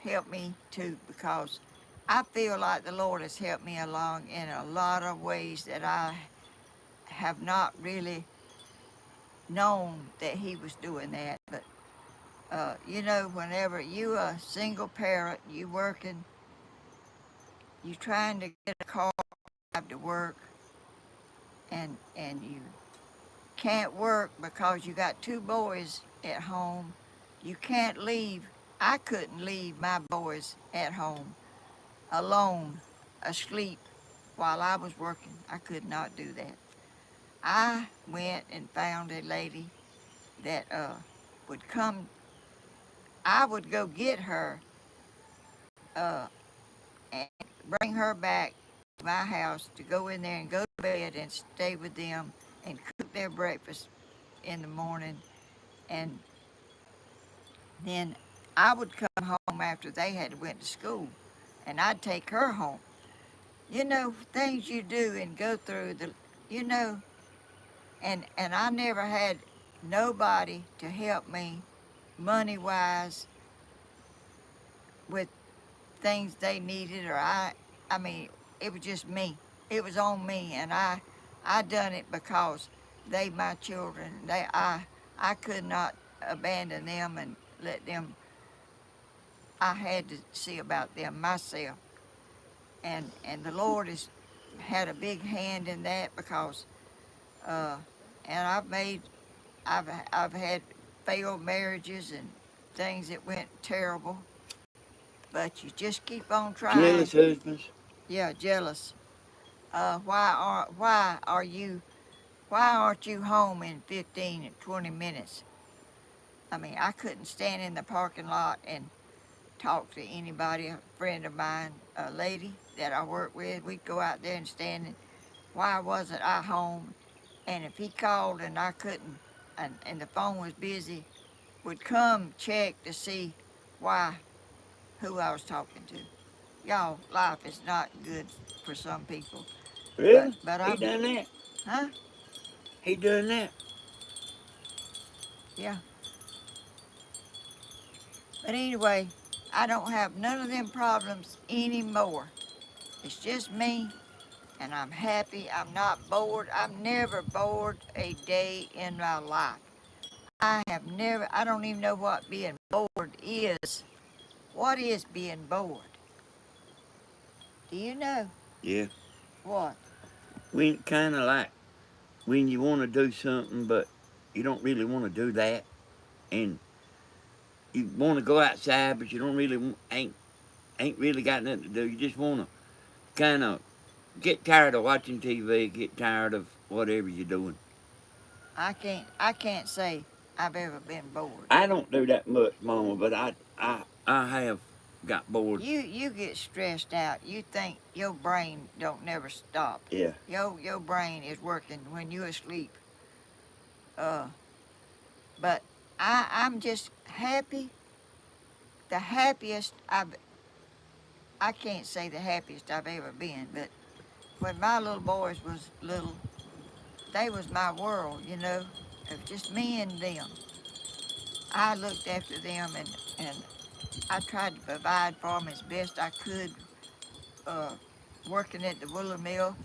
helped me too, because I feel like the Lord has helped me along in a lot of ways that I have not really known that He was doing that. But you know, whenever you a single parent, you working, you trying to get a car to work, and you can't work because you got 2 boys at home. You can't leave. I couldn't leave my boys at home alone, asleep while I was working. I could not do that. I went and found a lady that would come. I would go get her uh, and bring her back to my house to go in there and go to bed and stay with them and cook their breakfast in the morning. And then I would come home after they had went to school, and I'd take her home. You know, things you do and go through you know, and I never had nobody to help me money wise with things they needed, or I mean, it was just me. It was on me, and I done it because they my children. I could not abandon them and let them. I had to see about them myself, and the Lord has had a big hand in that, because uh, and I've had failed marriages and things that went terrible, but you just keep on trying. Jealous husbands. Yeah, jealous. Why are why aren't you home in 15 and 20 minutes? I mean, I couldn't stand in the parking lot and talk to anybody, a friend of mine, a lady that I work with. We'd go out there and stand, and why wasn't I home? And if he called and I couldn't, and the phone was busy, would come check to see why, who I was talking to. Y'all, life is not good for some people. Really? But He I'm, done that? huh? He done that? Yeah. But anyway, I don't have none of them problems anymore. It's just me, and I'm happy. I'm not bored. I'm never bored a day in my life. I don't even know what being bored is. What is being bored? Do you know? Yeah. What? We kind of like when you want to do something, but you don't really want to do that, and you want to go outside, but you don't really ain't really got nothing to do. You just want to kind of get tired of watching TV, get tired of whatever you're doing. I can't say I've ever been bored. I don't do that much, Mama, but I have got bored. You get stressed out. You think your brain don't never stop. Yeah. Your brain is working when you're asleep. Uh, but I'm just happy. The happiest I can't say the happiest I've ever been, but when my little boys was little, they was my world, you know. It was just me and them. I looked after them, and I tried to provide for them as best I could, working at the woolen mill,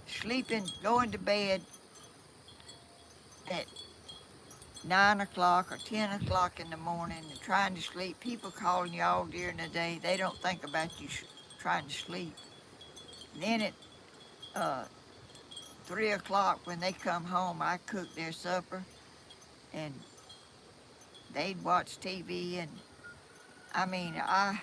sleeping, going to bed at 9 o'clock or 10 o'clock in the morning and trying to sleep. People calling you all during the day. They don't think about you trying to sleep. Then at uh, 3 o'clock when they come home, I cook their supper and they'd watch TV. And I mean, I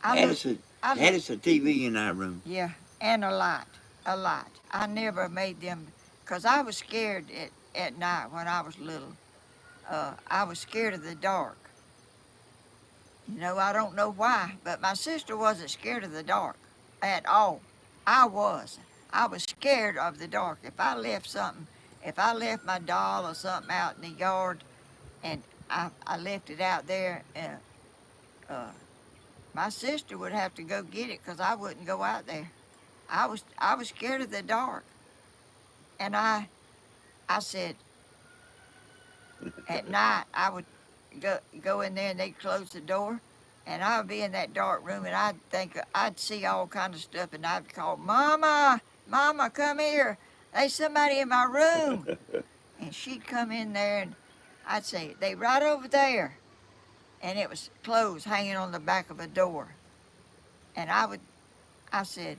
Had look, us a, I had look, us a TV in our room. yeah, and a lot. I never made them, because I was scared at night when I was little. I was scared of the dark. You know, I don't know why, but my sister wasn't scared of the dark at all. I was. I was scared of the dark. If I left my doll or something out in the yard and I left it out there, uh, my sister would have to go get it because I wouldn't go out there. I was scared of the dark. And I said, at night I would go in there and they'd close the door, and I would be in that dark room and I'd see all kind of stuff, and I'd call, Mama, Mama, come here. There's somebody in my room. And she'd come in there and I'd say, they right over there. And it was clothes hanging on the back of a door. And I said,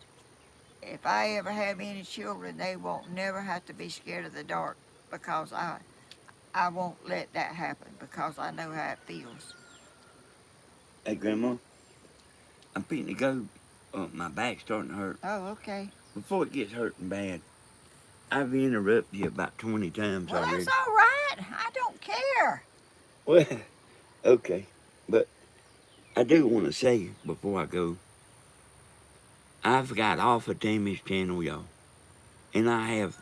if I ever have any children, they won't never have to be scared of the dark, because I won't let that happen, because I know how it feels. Hey, Grandma, I'm fitting to go. My back's starting to hurt. Oh, okay. Before it gets hurting bad, I've interrupted you about 20 times Well, already. that's all right. I don't care. Well, okay. But I do want to say before I go, I've got off of Tammy's channel, y'all. And I have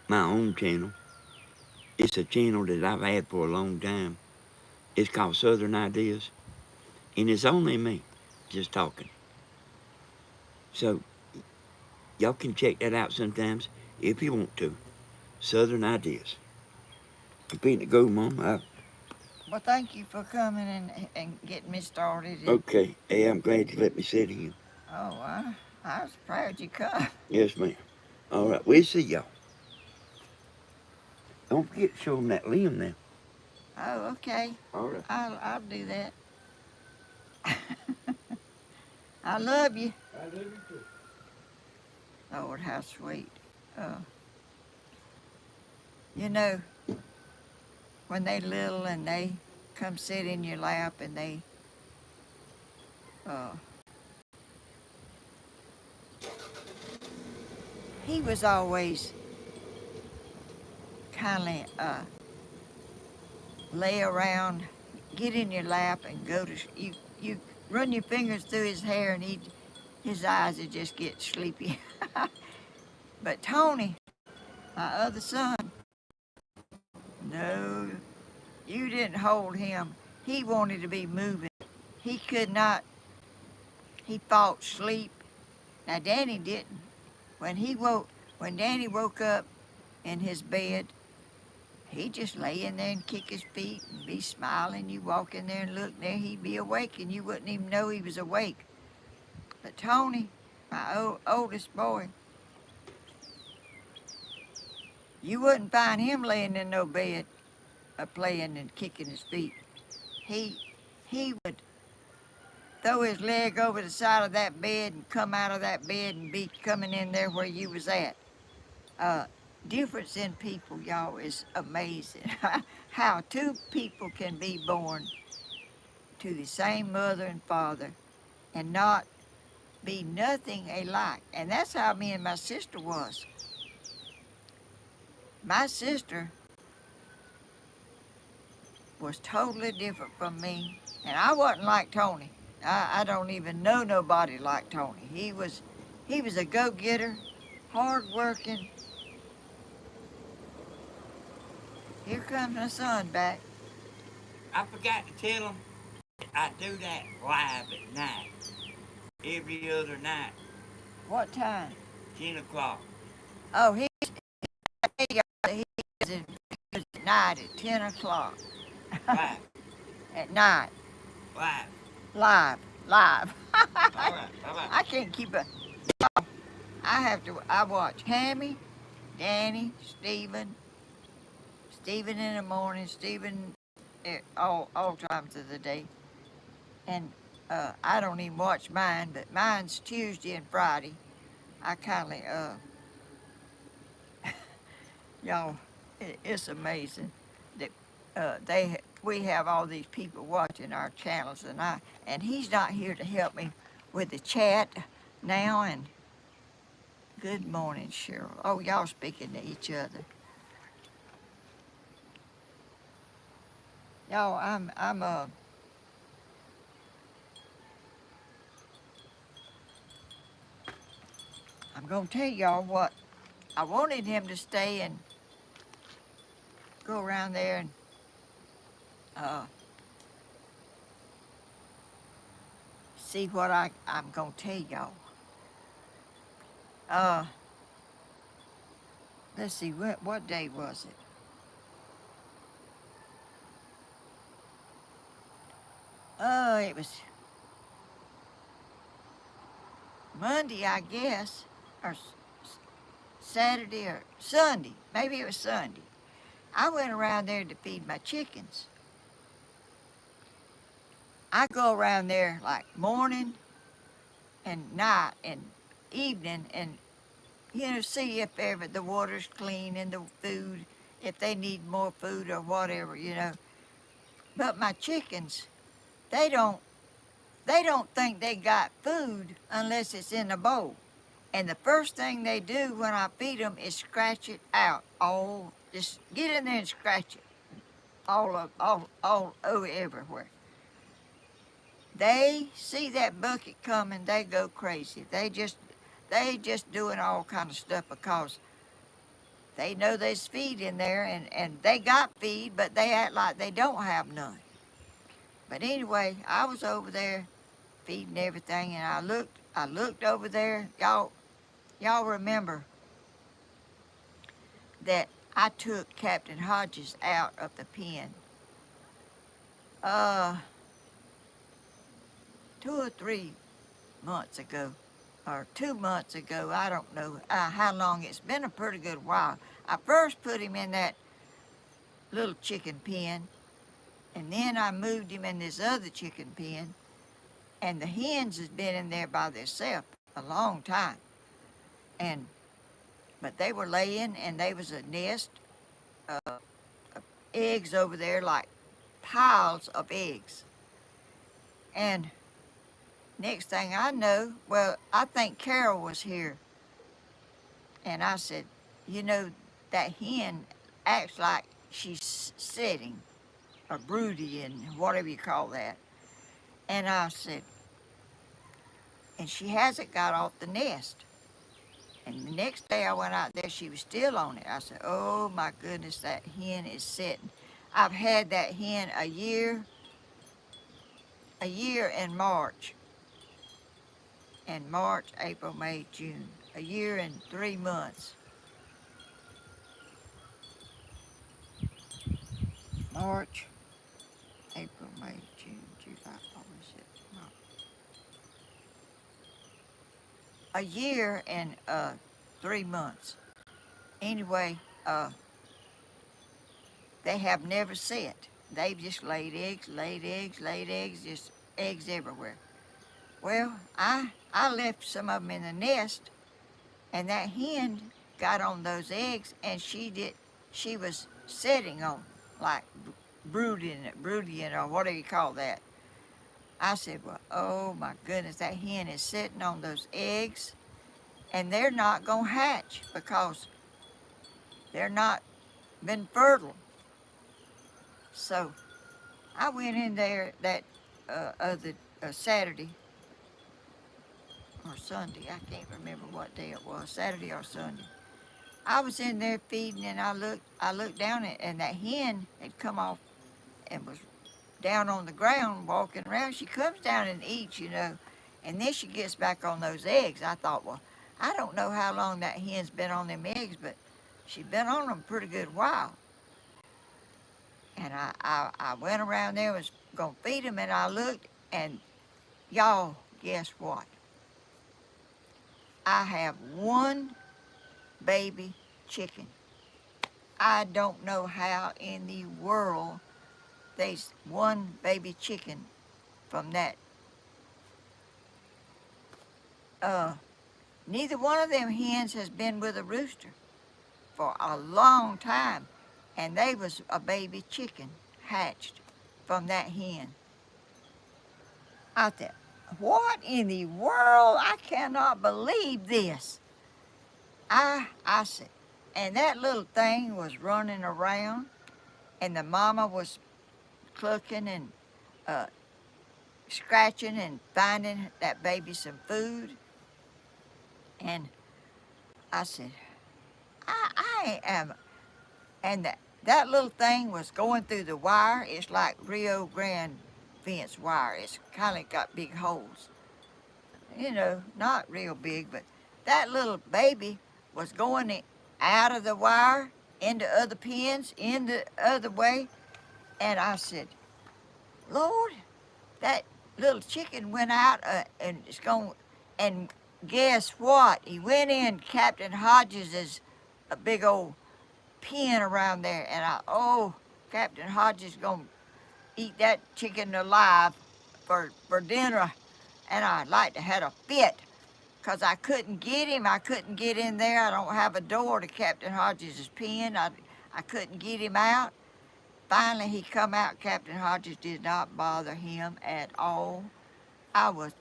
my own channel. It's a channel that I've had for a long time. It's called Southern Ideas. And it's only me just talking. So y'all can check that out sometimes if you want to. Southern Ideas. I'm fitting to go, Mom. Well, thank you for coming and getting me started. Okay. Hey, I'm glad you let me sit in. Oh, I was proud you come. Yes, ma'am. All right. We'll see y'all. Don't forget to show them that limb now. Oh, okay. All right. I'll do that. I love you. I love you too. Lord, how sweet. You know, when they little and they come sit in your lap and they he was always kindly lay around, get in your lap, and go to you run your fingers through his hair, and his eyes would just get sleepy. But Tony, my other son, no, you didn't hold him. He wanted to be moving. He could not. He fought sleep. Now Danny didn't. When Danny woke up in his bed, he'd just lay in there and kick his feet and be smiling. You walk in there and look there, he'd be awake, and you wouldn't even know he was awake. But Tony, my oldest boy, you wouldn't find him laying in no bed, playing and kicking his feet. He would throw his leg over the side of that bed and come out of that bed and be coming in there where you was at. Difference in people, y'all, is amazing. How two people can be born to the same mother and father and not be nothing alike. And that's how me and my sister was. My sister was totally different from me, and I wasn't like Tony. I don't even know nobody like Tony. He was a go-getter, hard-working. Here comes my son back. I forgot to tell him I do that live at night. Every other night, What time? 10 o'clock. Oh, he is at night at 10 o'clock. Live. At night. Live. Live. All right. Bye-bye. I can't keep up. I watch Hammy, Danny, Stephen in the morning, Stephen all times of the day. And I don't even watch mine, but mine's Tuesday and Friday. I kindly, y'all, it's amazing that we have all these people watching our channels, and he's not here to help me with the chat now. And good morning, Cheryl. Oh, y'all speaking to each other. Y'all, I'm gonna tell y'all what I wanted him to stay and go around there and see what I'm gonna tell y'all. Let's see, what day was it? It was Monday, I guess, or Saturday or Sunday. Maybe it was Sunday. I went around there to feed my chickens. I go around there like morning and night and evening and, see if ever the water's clean and the food, if they need more food or whatever. But my chickens, they don't think they got food unless it's in a bowl. And the first thing they do when I feed them is scratch it out. Just get in there and scratch it. All over everywhere. They see that bucket coming, they go crazy. They just doing all kind of stuff because they know there's feed in there, and they got feed, but they act like they don't have none. But anyway, I was over there feeding everything, and I looked over there. Y'all remember that I took Captain Hodges out of the pen 2 or 3 months ago, or 2 months ago. I don't know how long. It's been a pretty good while. I first put him in that little chicken pen, and then I moved him in this other chicken pen, and the hens has been in there by themselves a long time. But they were laying, and there was a nest of eggs over there, like piles of eggs. And next thing I know, well, I think Carol was here, and I said, that hen acts like she's sitting or broody and whatever you call that. And I said, and she hasn't got off the nest. And the next day I went out there, she was still on it. I said, oh my goodness, that hen is sitting. I've had that hen a year in March. And March, April, May, June. A year and 3 months. March, April, May, June, July, August, September. A year and 3 months. Anyway, they have never set. They've just laid eggs, just eggs everywhere. Well, I left some of them in the nest, and that hen got on those eggs, and she was sitting on, like brooding, or whatever you call that. I said, well, oh my goodness, that hen is sitting on those eggs, and they're not gonna hatch because they're not been fertile. So I went in there that other Saturday or Sunday. I can't remember what day it was, Saturday or Sunday. I was in there feeding, and I looked down at, and that hen had come off and was down on the ground walking around. She comes down and eats, and then she gets back on those eggs. I thought, well, I don't know how long that hen's been on them eggs, but she's been on them a pretty good while. And I went around there, was going to feed them, and I looked, and y'all, guess what? I have one baby chicken. I don't know how in the world there's one baby chicken from that. Neither one of them hens has been with a rooster for a long time, and they was a baby chicken hatched from that hen. I thought, what in the world? I cannot believe this. I said, and that little thing was running around, and the mama was clucking and scratching and finding that baby some food. And I said, I am, and that little thing was going through the wire. It's like Rio Grande fence wire. It's kind of got big holes. Not real big, but that little baby was going out of the wire into other pens, in the other way. And I said, Lord, that little chicken went out and it's going, and guess what? He went in Captain Hodges's a big old pen around there, and Captain Hodges gonna eat that chicken alive for dinner, and I'd like to have a fit, because I couldn't get him. I couldn't get in there. I don't have a door to Captain Hodges' pen. I couldn't get him out. Finally, he come out. Captain Hodges did not bother him at all. I was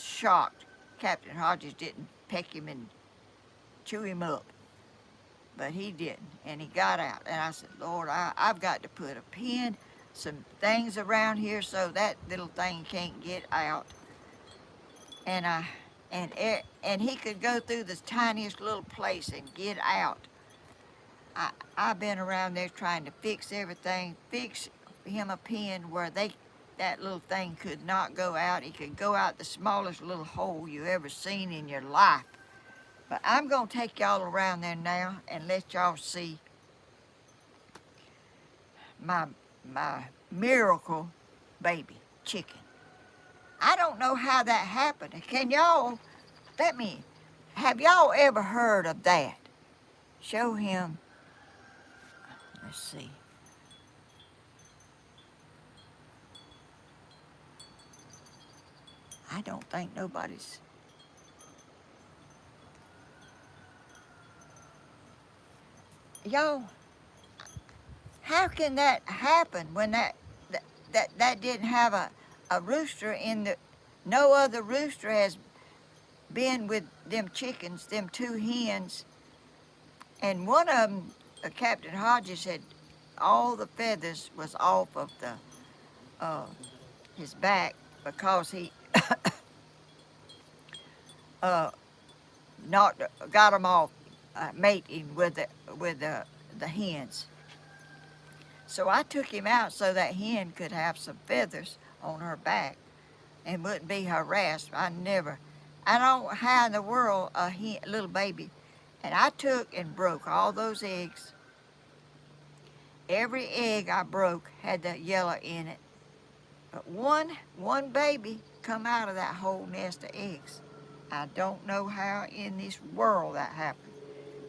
shocked. Captain Hodges didn't peck him and chew him up, but he didn't, and he got out. And I said, Lord, I've got to put a pen, some things around here so that little thing can't get out. And he could go through this tiniest little place and get out. I've been around there trying to fix everything, fix him a pen where that little thing could not go out. He could go out the smallest little hole you ever seen in your life. But I'm going to take y'all around there now and let y'all see my miracle baby chicken. I don't know how that happened. Can y'all, have y'all ever heard of that? Show him. Let's see. I don't think nobody's. Y'all, how can that happen when that didn't have a rooster in the, no other rooster has been with them chickens, them two hens, and one of them Captain Hodges had all the feathers was off of his back because he not got them off mating with the hens. So I took him out so that hen could have some feathers on her back and wouldn't be harassed. I don't know how in the world a little baby, and I took and broke all those eggs. Every egg I broke had that yellow in it, but one baby come out of that whole nest of eggs. I don't know how in this world that happened.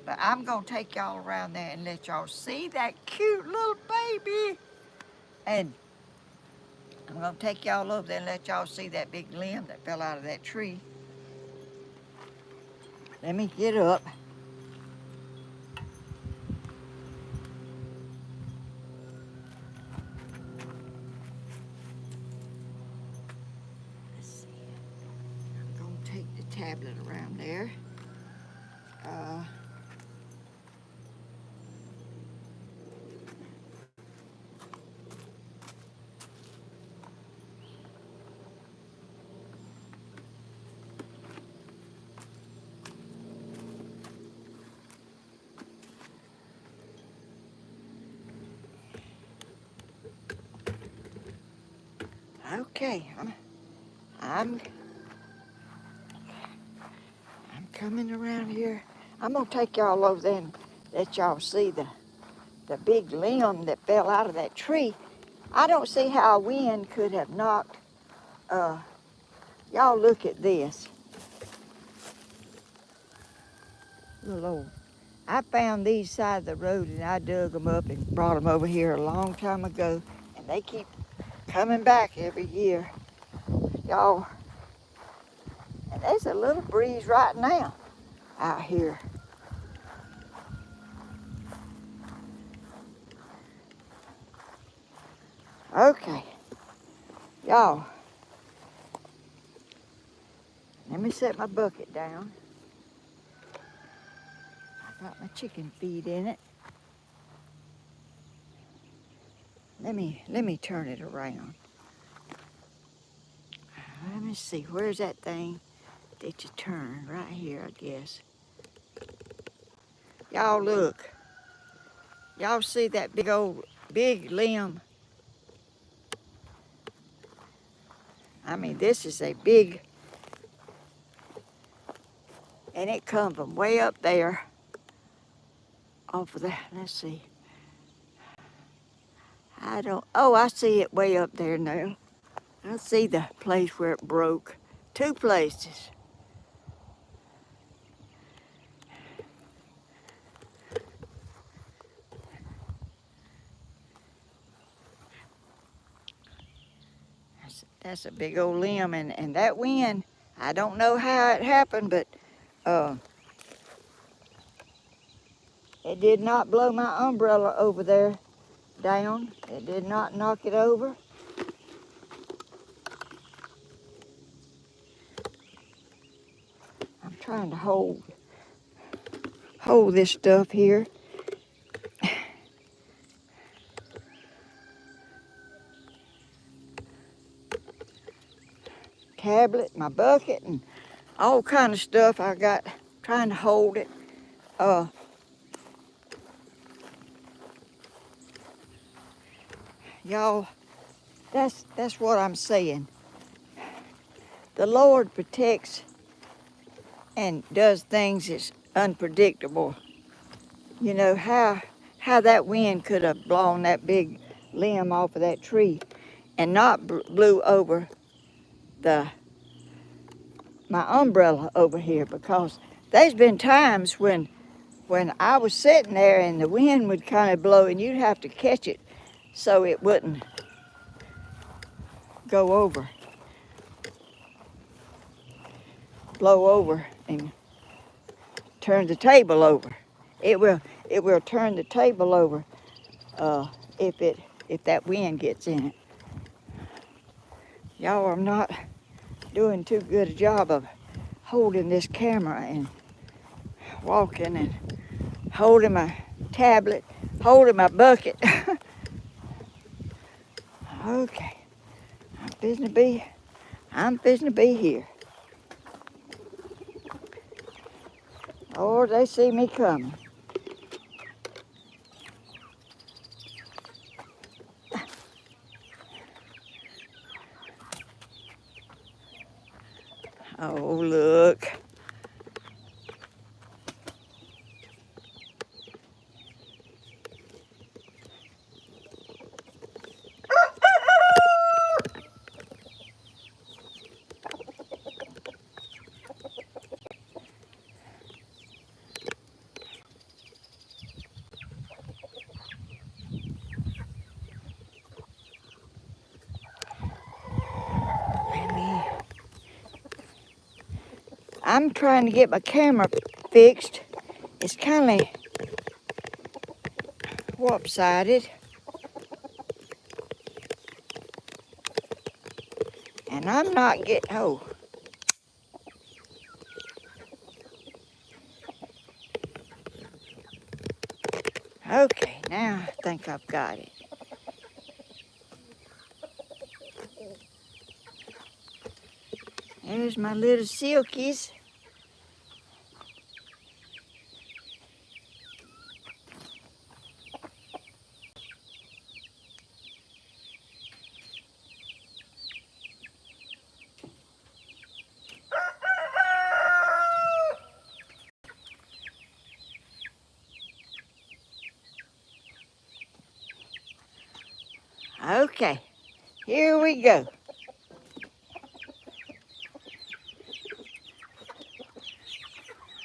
But I'm going to take y'all around there and let y'all see that cute little baby. And I'm going to take y'all over there and let y'all see that big limb that fell out of that tree. Let me get up. Let's see. I'm going to take the tablet around there. Okay, I'm coming around here. I'm gonna take y'all over there and let y'all see the big limb that fell out of that tree. I don't see how a wind could have knocked. Y'all look at this. Little old. I found these side of the road and I dug them up and brought them over here a long time ago, and they keep coming back every year. Y'all, and there's a little breeze right now out here. Okay, y'all, let me set my bucket down. I got my chicken feed in it. Let me turn it around. Let me see, where's that thing that you turn? Right here, I guess. Y'all look. Y'all see that big limb? I mean, this is a big, and it come from way up there off of that. Let's see. I see it way up there now. I see the place where it broke. Two places. That's a big old limb, and that wind, I don't know how it happened, but it did not blow my umbrella over there down. It did not knock it over. I'm trying to hold this stuff here. Tablet, my bucket, and all kind of stuff I got trying to hold it. Y'all, that's what I'm saying. The Lord protects and does things that's unpredictable. You know how that wind could have blown that big limb off of that tree and not blew over my umbrella over here, because there's been times when I was sitting there and the wind would kind of blow and you'd have to catch it so it wouldn't go over, blow over and turn the table over. It will turn the table over if that wind gets in it. Y'all, I'm not doing too good a job of holding this camera and walking and holding my tablet holding my bucket. Okay, I'm fixing to be here. Lord, they see me coming. Oh, look. I'm trying to get my camera fixed. It's kind of lopsided. And I'm not getting, oh. Okay, now I think I've got it. There's my little silkies. Okay, here we go.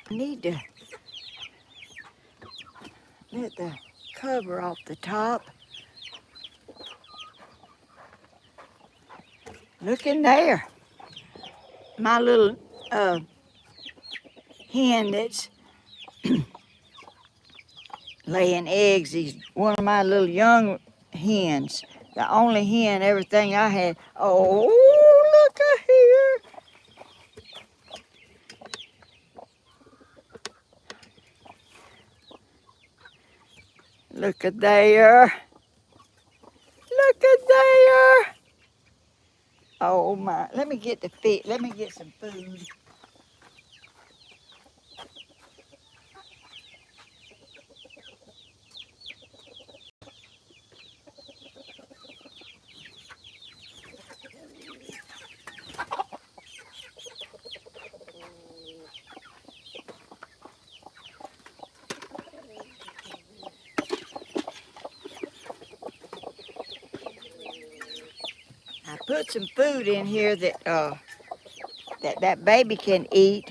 I need to let the cover off the top. Look in there. My little hen that's laying eggs. He's one of my little young hens. The only hen, everything I had. Oh, look at here. Look at there. Look at there. Oh my, let me get some food. I put some food in here that baby can eat.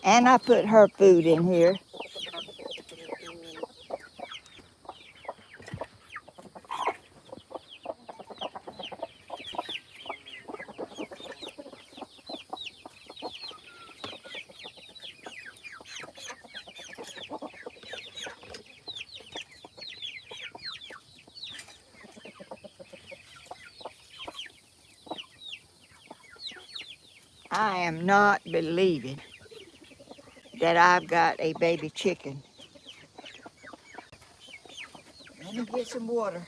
And I put her food in here. I am not believing that I've got a baby chicken. Let me get some water.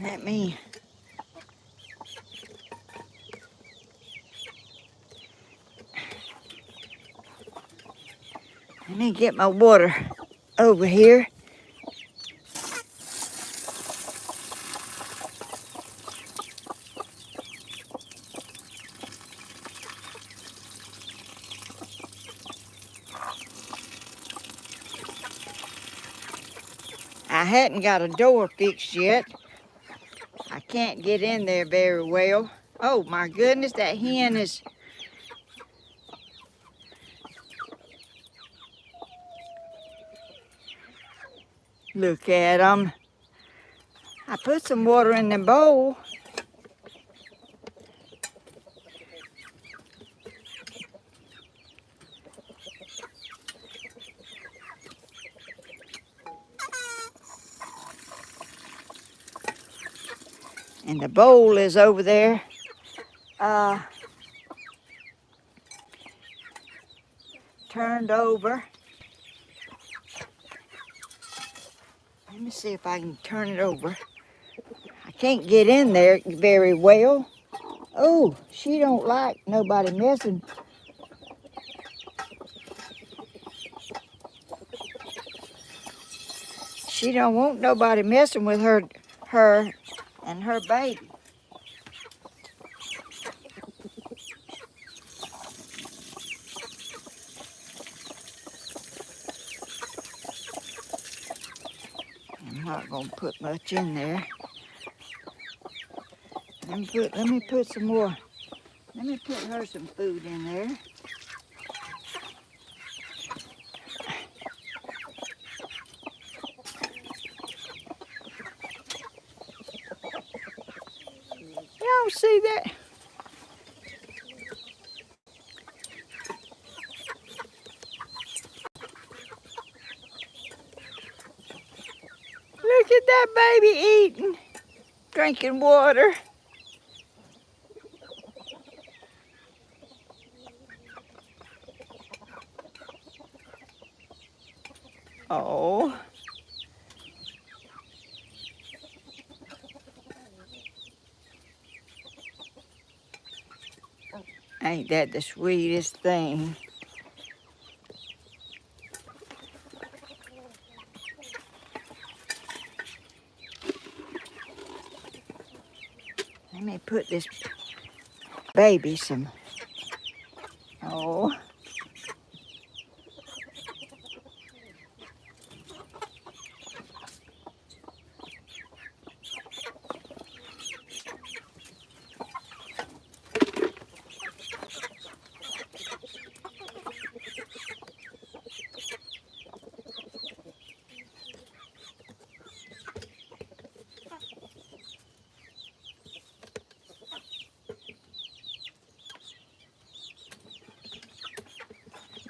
Let me get my water over here. I hadn't got a door fixed yet. I can't get in there very well. Oh my goodness, that hen is... Look at them. I put some water in the bowl. And the bowl is over there. Turned over. Let me see if I can turn it over. I can't get in there very well. Oh, she don't like nobody messing. She don't want nobody messing with her and her baby. I'm not gonna put much in there. Let me put some more. Let me put her some food in there. Y'all see that? Look at that baby eating, drinking water. Oh. Ain't that the sweetest thing? Let me put this baby some. Oh.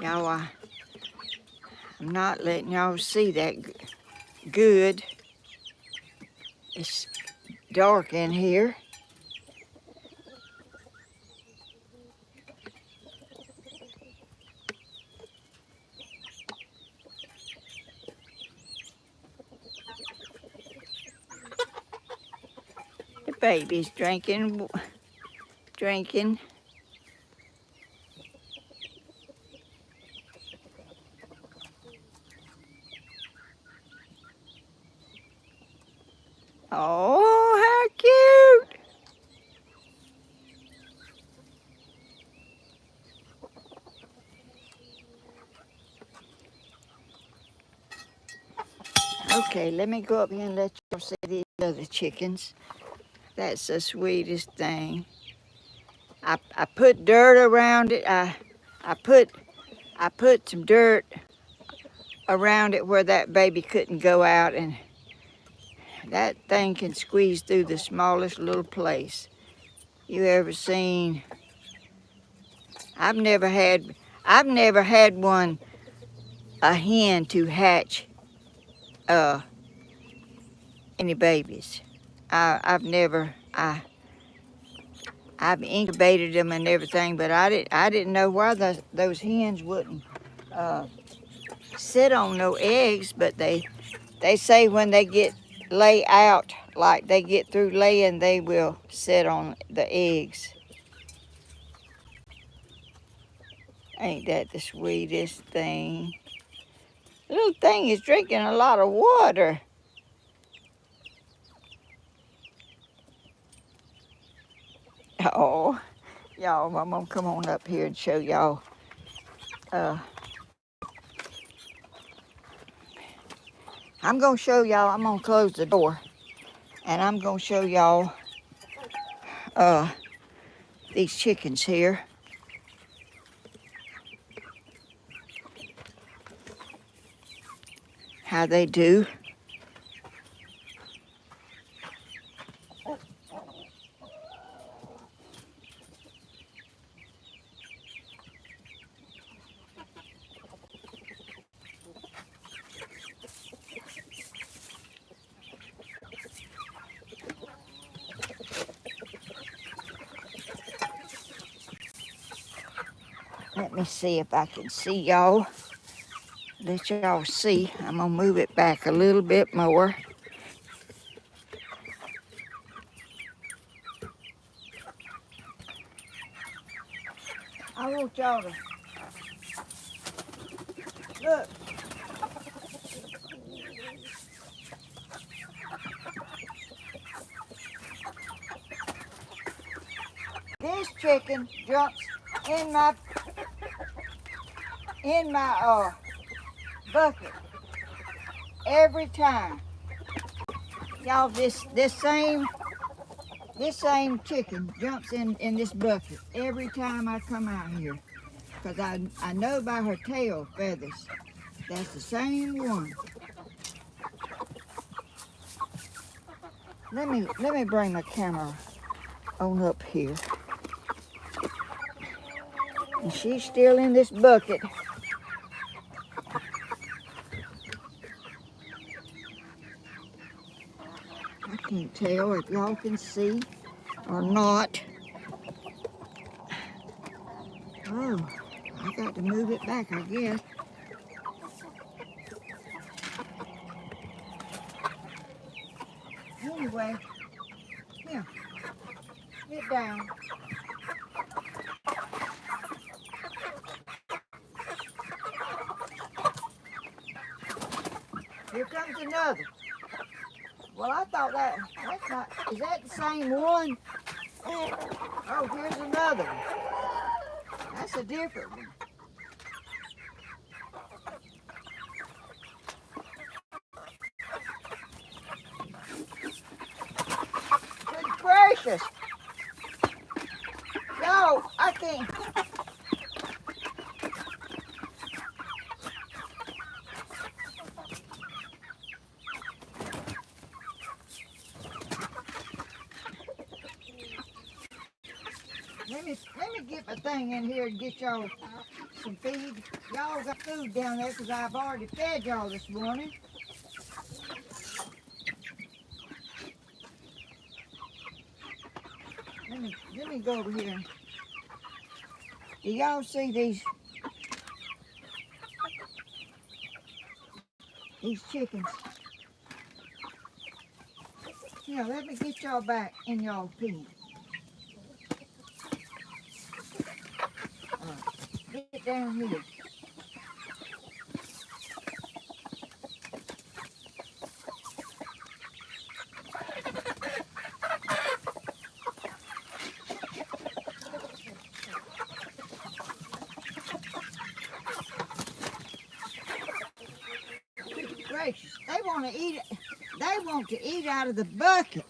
Y'all, I'm not letting y'all see that good. It's dark in here. The baby's drinking. Oh, how cute. Okay, let me go up here and let y'all see these other chickens. That's the sweetest thing. I put dirt around it. I put some dirt around it where that baby couldn't go out, and that thing can squeeze through the smallest little place you ever seen. I've never had one, a hen to hatch any babies. I've incubated them and everything, but I didn't know why those hens wouldn't sit on no eggs. But they say when they get lay out, like they get through laying, they will sit on the eggs. Ain't that the sweetest thing? The little thing is drinking a lot of water. Oh, y'all, I'm gonna come on up here and show y'all. I'm gonna show y'all, I'm gonna close the door, and I'm gonna show y'all these chickens here. How they do. Let me see if I can see y'all. Let y'all see. I'm gonna move it back a little bit more. I want y'all to look. This chicken jumps in my bucket every time. Y'all, this same chicken jumps in this bucket every time I come out here. Because I know by her tail feathers, that's the same one. Let me bring the camera on up here. And she's still in this bucket. I can't tell if y'all can see or not. Oh, I got to move it back, I guess. Anyway, here, get down. Here comes another. Well, I thought that's not, is that the same one? Oh, here's another one. That's a different one. Good gracious. No, I can't. Let me get my thing in here and get y'all some feed. Y'all got food down there because I've already fed y'all this morning. Let me go over here. Do y'all see these chickens? Yeah, let me get y'all back in y'all feed. Get down here. Gracious, they want to eat it. They want to eat out of the bucket.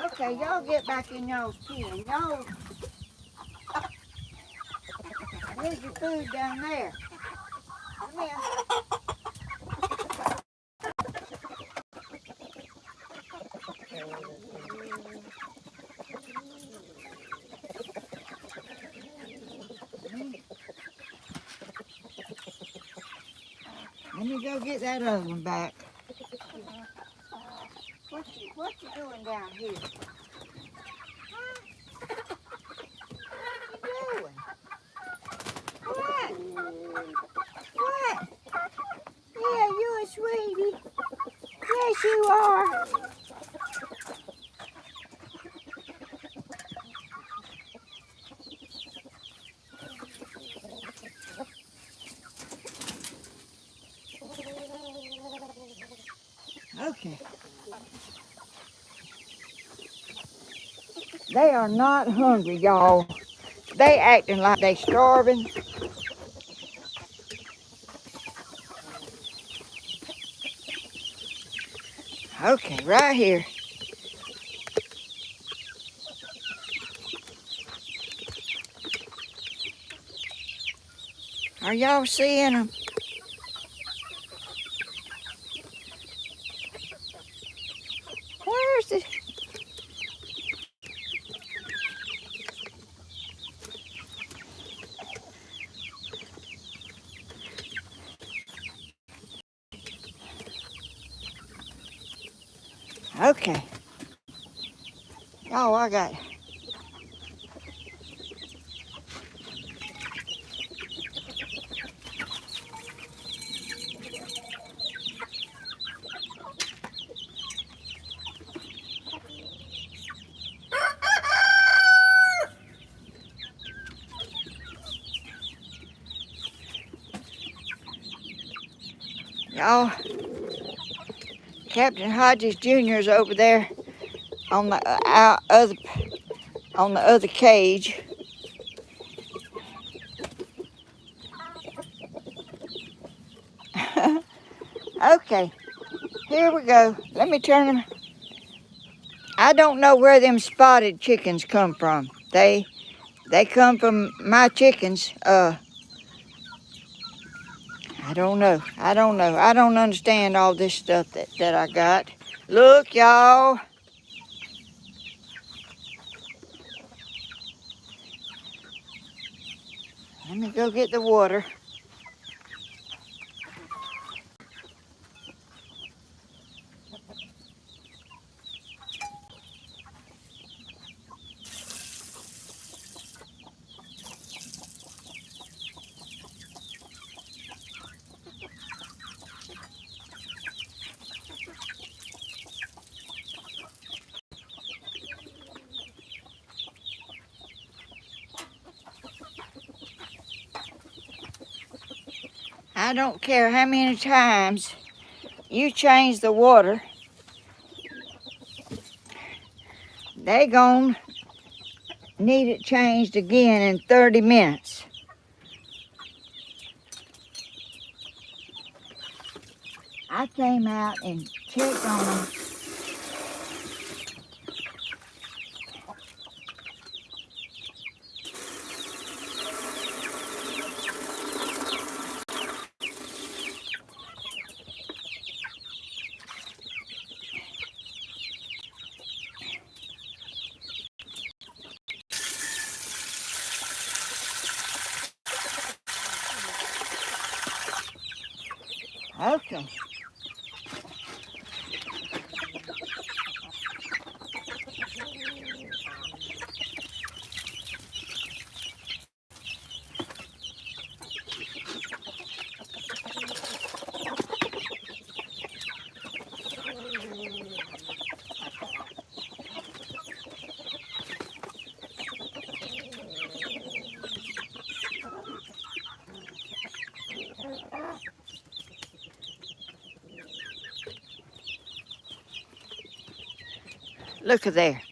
Okay, y'all get back in y'all's pen. Y'all, there's your food down there. Come here. Let me go get that other one back. What you doing down here? Huh? What you doing? Okay. They are not hungry, y'all. They acting like they starving. Okay, right here. Are y'all seeing them? Where's the... Okay. Oh, I got... Y'all, Captain Hodges Jr. is over there on the other cage. Okay, here we go. Let me turn them. I don't know where them spotted chickens come from. They come from my chickens. I don't know. I don't understand all this stuff that I got. Look, y'all. Let me go get the water. I don't care how many times you change the water, they gon' need it changed again in 30 minutes. I came out and checked on them. Okay. Look at there.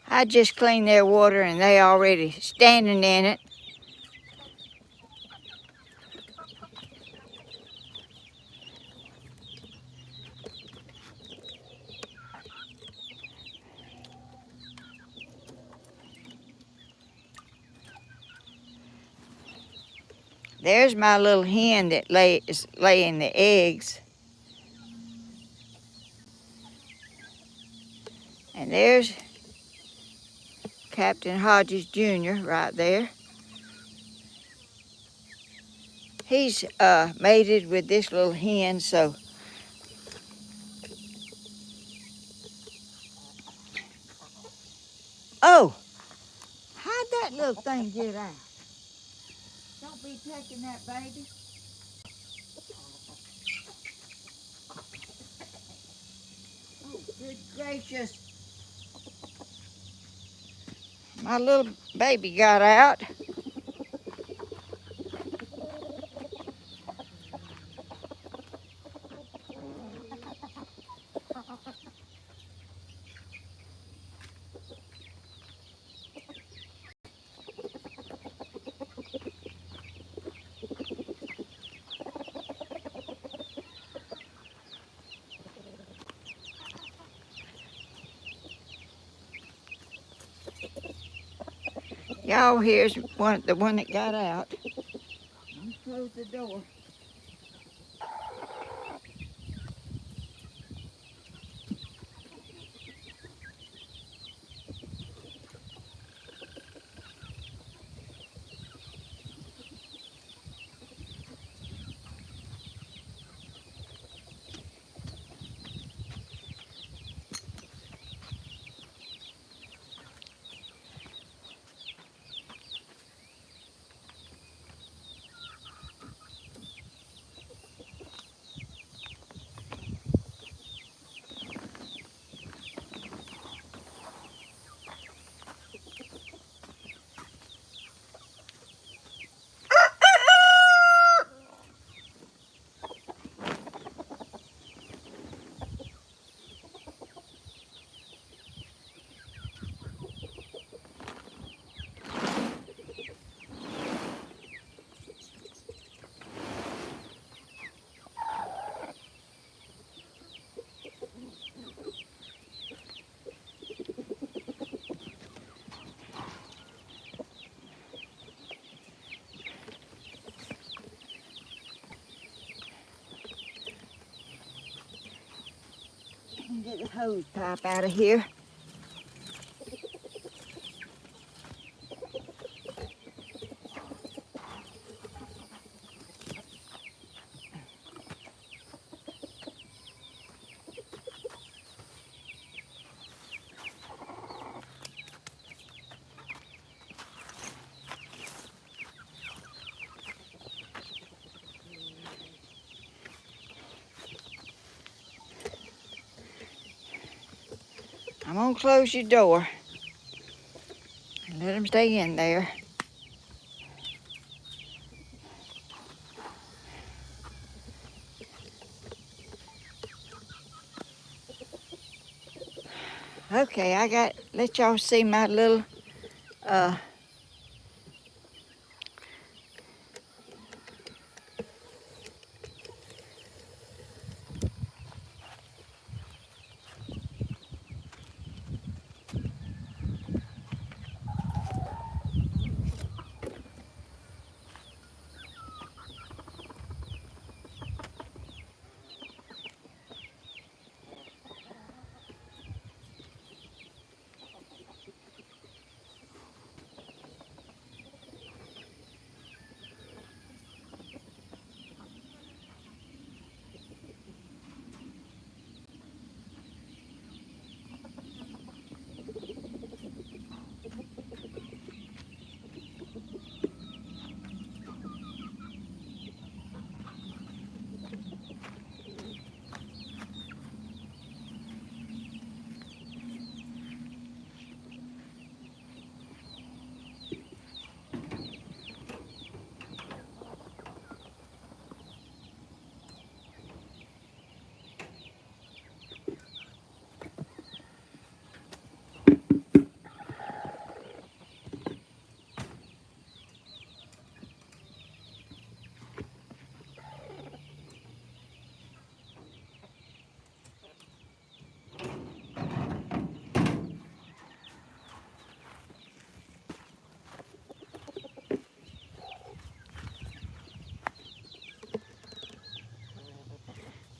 I just cleaned their water and they already standing in it. There's my little hen that is laying the eggs. And there's Captain Hodges Jr. right there. He's mated with this little hen, so oh, how'd that little thing get out? Don't be taking that baby. Oh, good gracious. My little baby got out. Y'all, here's the one that got out. I'm close the door. Get the hose pipe out of here. I'm gonna close your door and let them stay in there. Okay, let y'all see my little,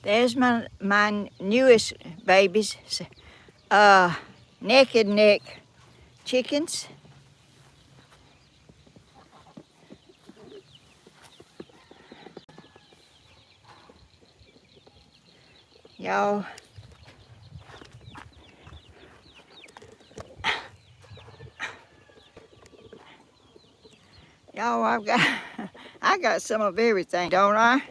there's my newest babies, naked neck chickens. Y'all, I got some of everything, don't I?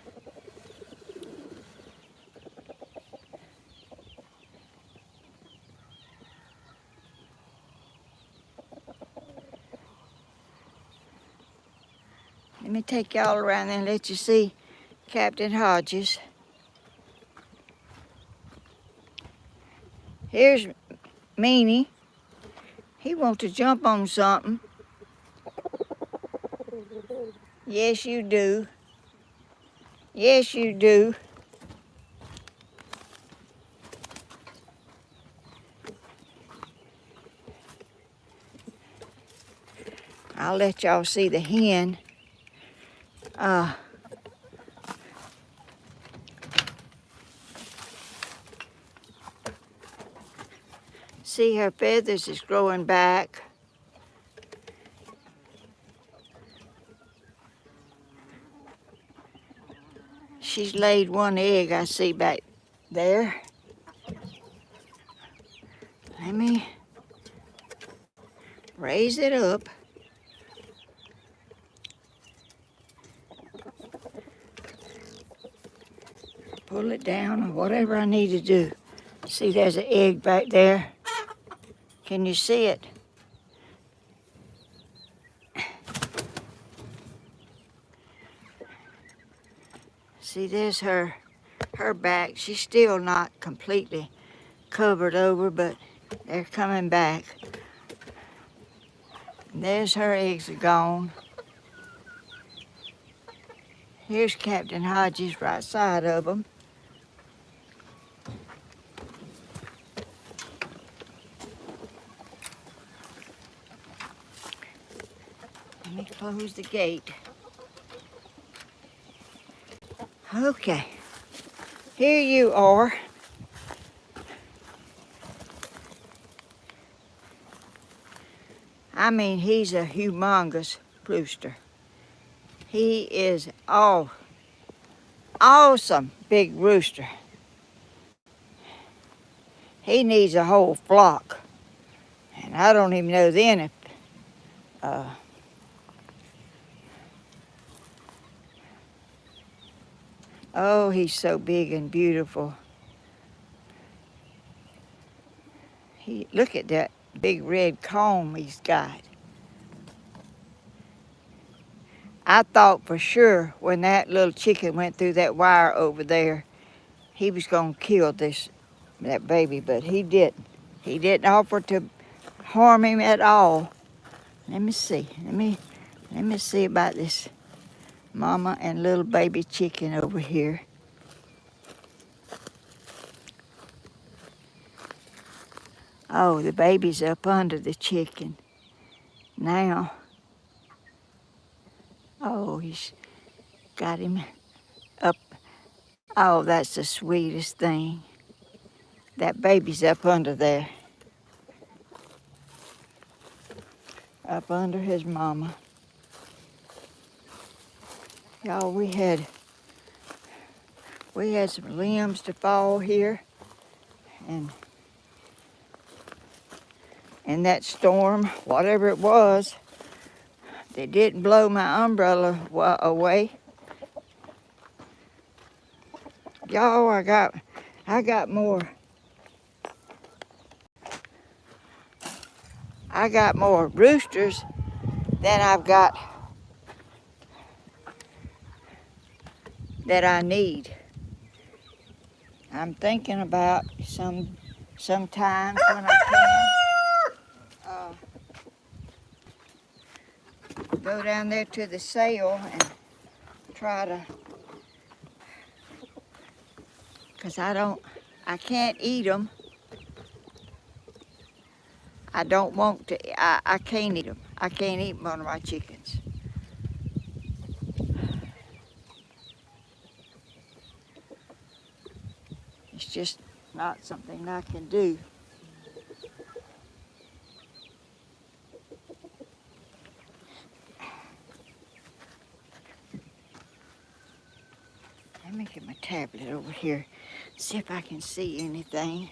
Let me take y'all around there and let you see Captain Hodges. Here's Meanie. He wants to jump on something. Yes, you do. Yes, you do. I'll let y'all see the hen. See, her feathers is growing back. She's laid one egg I see back there. Let me raise it up. Pull it down or whatever I need to do. See, there's an egg back there. Can you see it? See, there's her back. She's still not completely covered over, but they're coming back. And there's her eggs are gone. Here's Captain Hodges right side of them. Let me close the gate. Okay, here you are. I mean, he's a humongous rooster. He is awesome big rooster. He needs a whole flock. And I don't even know then if, oh, he's so big and beautiful. Look at that big red comb he's got. I thought for sure when that little chicken went through that wire over there, he was gonna kill that baby, but he didn't. He didn't offer to harm him at all. Let me see. Let me see about this mama and little baby chicken over here. Oh, the baby's up under the chicken now. Oh, he's got him up. Oh, that's the sweetest thing. That baby's up under there. Up under his mama. Y'all, we had some limbs to fall here, and in that storm, whatever it was, they didn't blow my umbrella away. Y'all, I got more roosters than I've got that I need. I'm thinking about sometimes when I can go down there to the sale and try to, because I can't eat them. I don't want to, I can't eat them. I can't eat one of my chickens. It's just not something I can do. Let me get my tablet over here, see if I can see anything.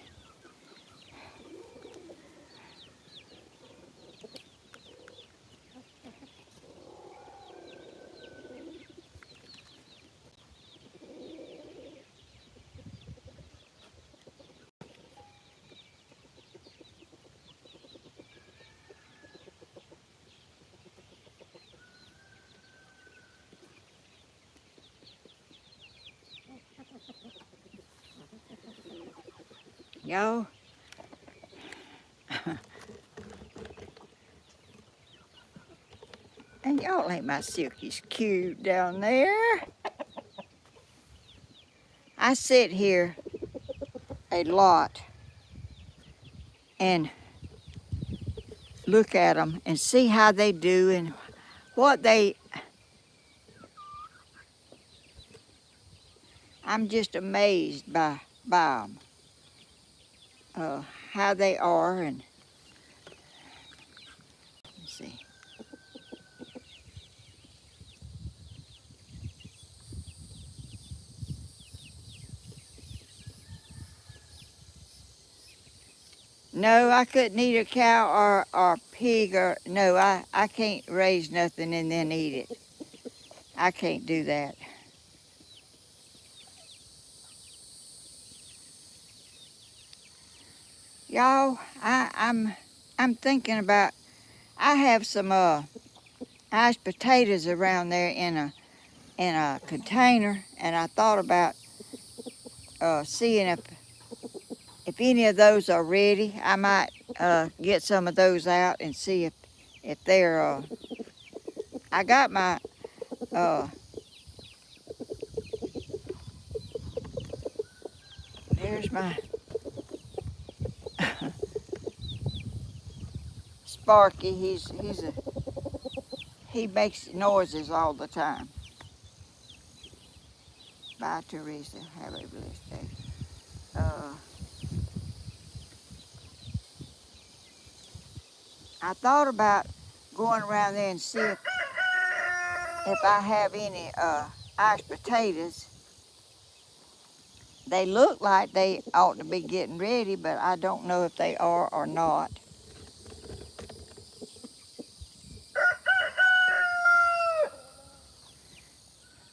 Y'all, and y'all ain't my silkies cute down there. I sit here a lot and look at them and see how they do and what they. I'm just amazed by them, how they are, and let's see. No, I couldn't eat a cow or pig or no, I can't raise nothing and then eat it. I can't do that. Y'all, I'm thinking about. I have some mashed potatoes around there in a container, and I thought about seeing if any of those are ready. I might get some of those out and see if they're. I got my. There's my Sparky. He makes noises all the time. Bye, Teresa. Have a blessed day. I thought about going around there and see if I have any iced potatoes. They look like they ought to be getting ready, but I don't know if they are or not.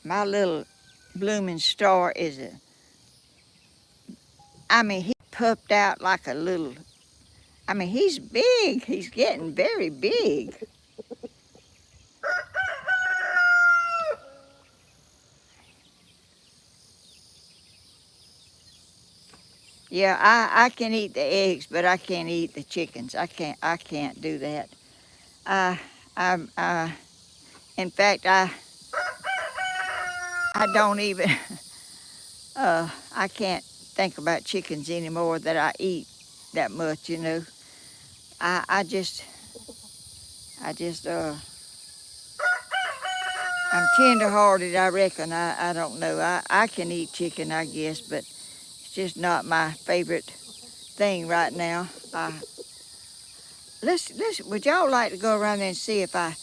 My little blooming star is he puffed out like a little, he's big. He's getting very big. Yeah, I can eat the eggs, but I can't eat the chickens. I can't do that. In fact, I don't even, I can't think about chickens anymore that I eat that much, you know. I just, I'm tender-hearted, I reckon. I don't know. I can eat chicken, I guess, but it's just not my favorite thing right now. Would y'all like to go around there and see if I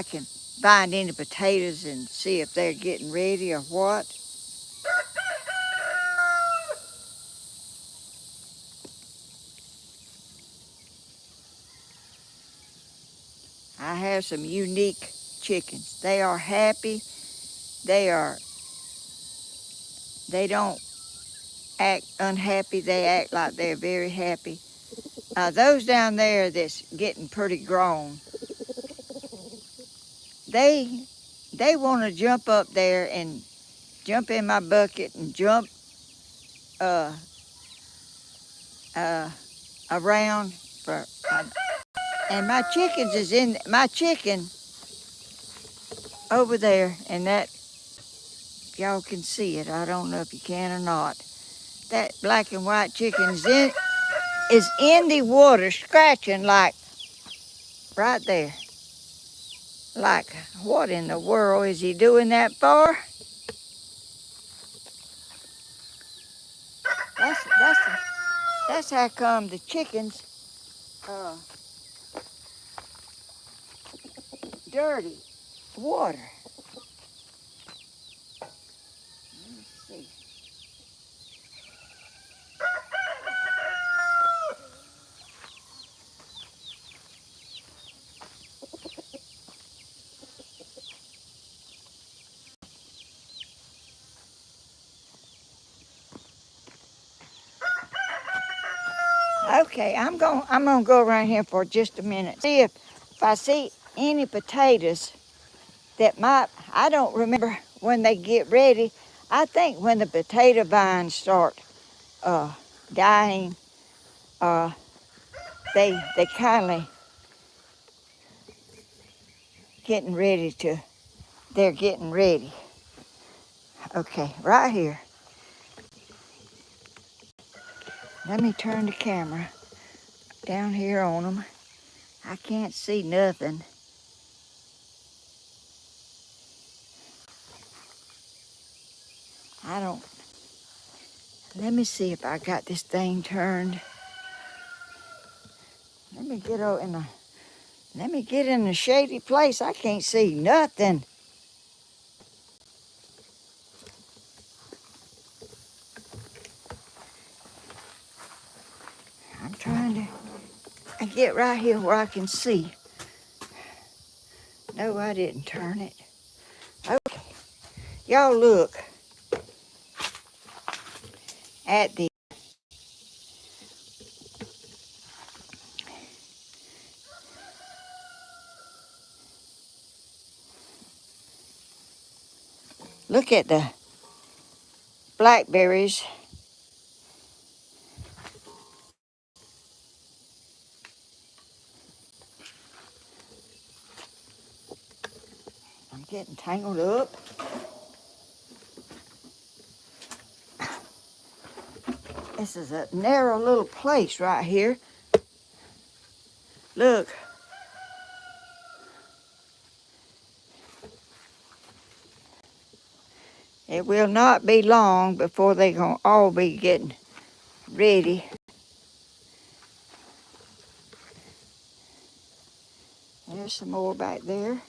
can find any potatoes and see if they're getting ready or what? I have some unique chickens. They are happy. They don't act unhappy. They act like they're very happy. Those down there that's getting pretty grown, they want to jump up there and jump in my bucket and jump uh, uh, around for. And my chicken over there, and that if y'all can see it. I don't know if you can or not. That black and white chicken is in the water scratching like right there. Like, what in the world is he doing that for? That's how come the chickens dirty water. Let's see. Okay, I'm gonna go around here for just a minute. See if I see any potatoes that I don't remember when they get ready. I think when the potato vines start dying, they kindly getting ready to. They're getting ready. Okay, right here. Let me turn the camera down here on them I can't see nothing. I don't. Let me see if I got this thing turned. Let me get out in a. Let me get in a shady place. I can't see nothing. I'm trying to get right here where I can see. No, I didn't turn it. Okay, y'all look at the. Look at the blackberries. I'm getting tangled up. This is a narrow little place right here. Look. It will not be long before they're going to all be getting ready. There's some more back there.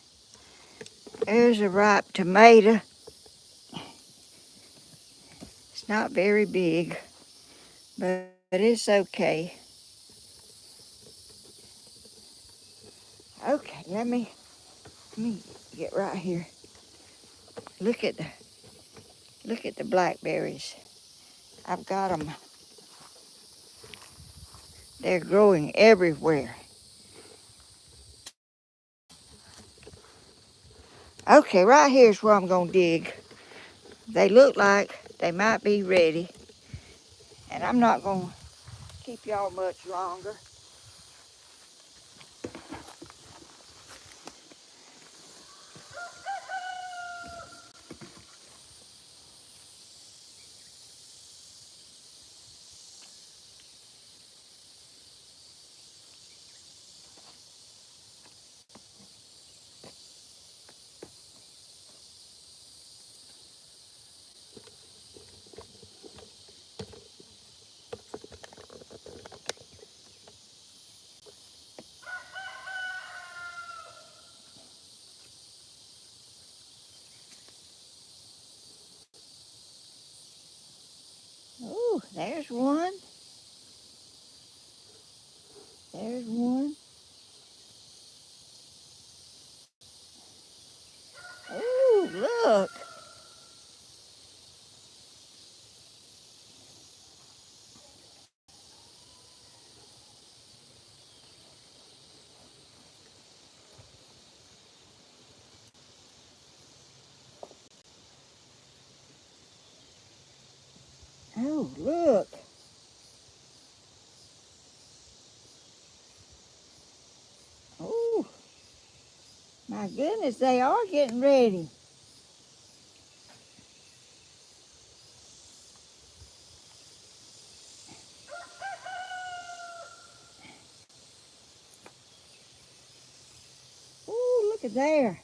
There's a ripe tomato. It's not very big, but it's okay. Okay, let me get right here. Look at the blackberries. I've got them. They're growing everywhere. Okay, right here's where I'm gonna dig. They look like they might be ready, and I'm not gonna keep y'all much longer. Oh, there's one. There's one. Oh, look. Oh, look. Oh, my goodness, they are getting ready. Oh, look at there.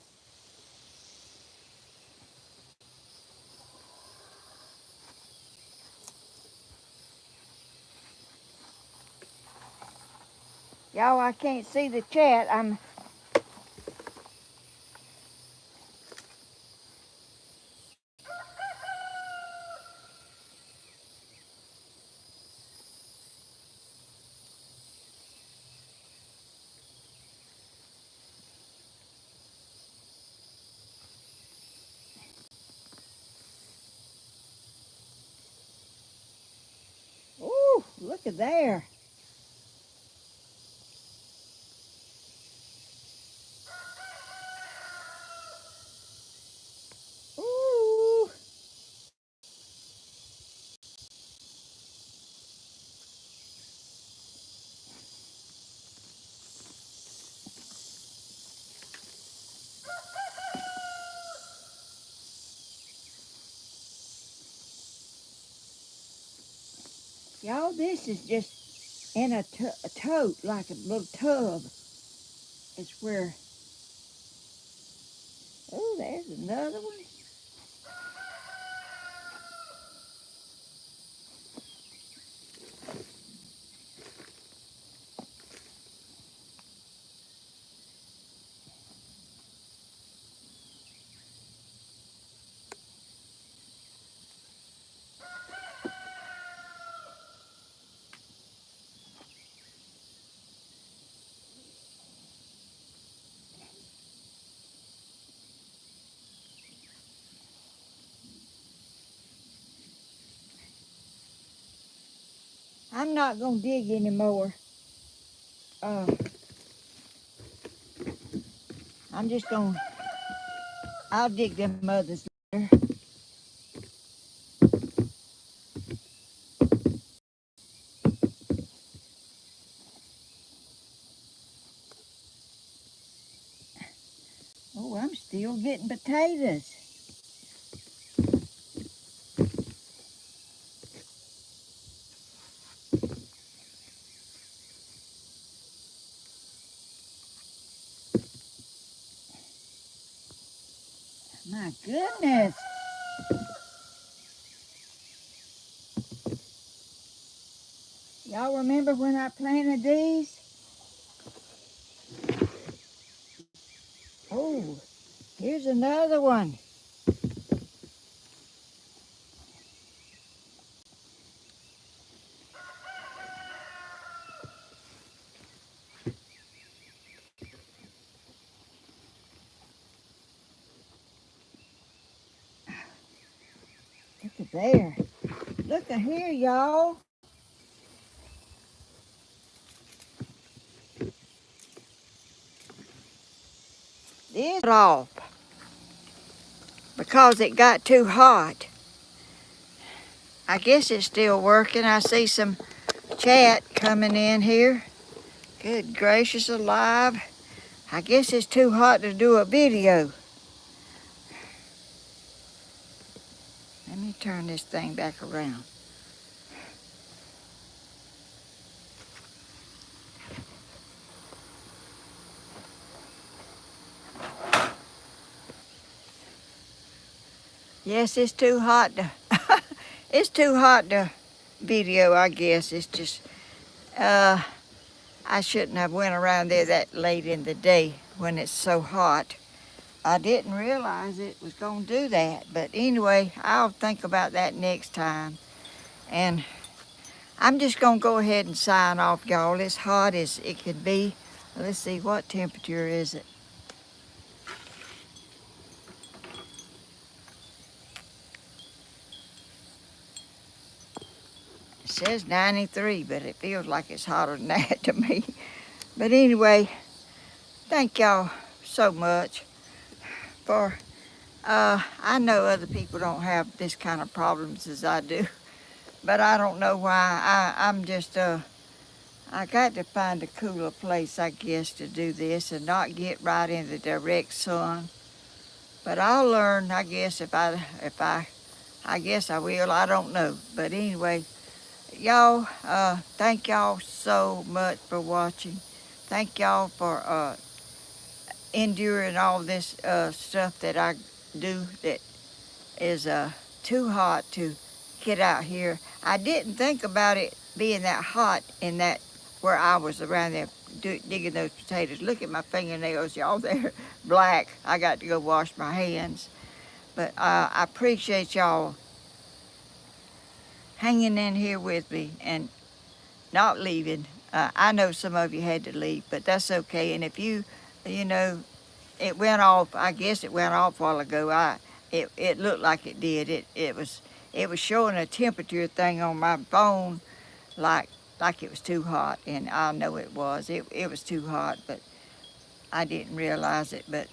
Y'all, I can't see the chat. Oh, look at there. Ooh. Y'all, this is just in a tote, like a little tub. It's where, oh, there's another one. I'm not gonna dig anymore. I'm just gonna, I'll dig them others later. Oh, I'm still getting potatoes. My goodness. Y'all remember when I planted these? Oh, here's another one. Look at there. Look at here, y'all. This off because it got too hot. I guess it's still working. I see some chat coming in here. Good gracious alive. I guess it's too hot to do a video. Let me turn this thing back around. Yes, it's too hot to, it's too hot to video, I guess. It's just, I shouldn't have went around there that late in the day when it's so hot. I didn't realize it was gonna do that, but anyway, I'll think about that next time. And I'm just gonna go ahead and sign off, y'all. It's hot as it could be. Let's see, what temperature is it? It says 93, but it feels like it's hotter than that to me. But anyway, thank y'all so much for, I know other people don't have this kind of problems as I do, but I don't know why. I'm just, I got to find a cooler place, I guess, to do this and not get right in the direct sun. But I'll learn, I guess, I guess I will, I don't know. But anyway, y'all, thank y'all so much for watching. Thank y'all for enduring all this stuff that I do that is too hot to get out here. I didn't think about it being that hot in that where I was around there digging those potatoes. Look at my fingernails, y'all. They're black. I got to go wash my hands. But I appreciate y'all hanging in here with me and not leaving. I know some of you had to leave, but that's okay. And if you know, it went off. I guess it went off a while ago. It looked like it did. It was showing a temperature thing on my phone, like it was too hot, and I know it was. It was too hot, but I didn't realize it. But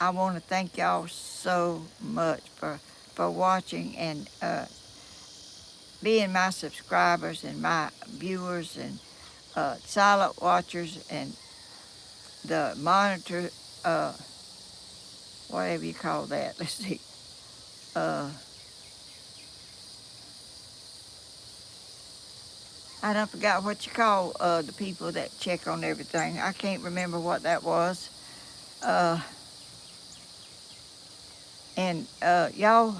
I want to thank y'all so much for watching and being my subscribers and my viewers and silent watchers and the monitor. Whatever you call that. Let's see. I done forgot what you call the people that check on everything. I can't remember what that was. Uh, and y'all,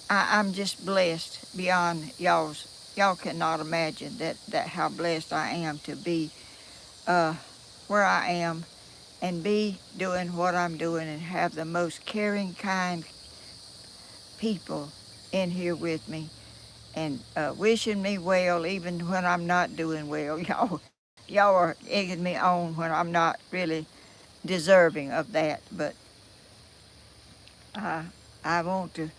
I'm just blessed beyond y'all's. Y'all cannot imagine that how blessed I am to be where I am and be doing what I'm doing and have the most caring, kind people in here with me and wishing me well even when I'm not doing well. Y'all are egging me on when I'm not really deserving of that. But I want to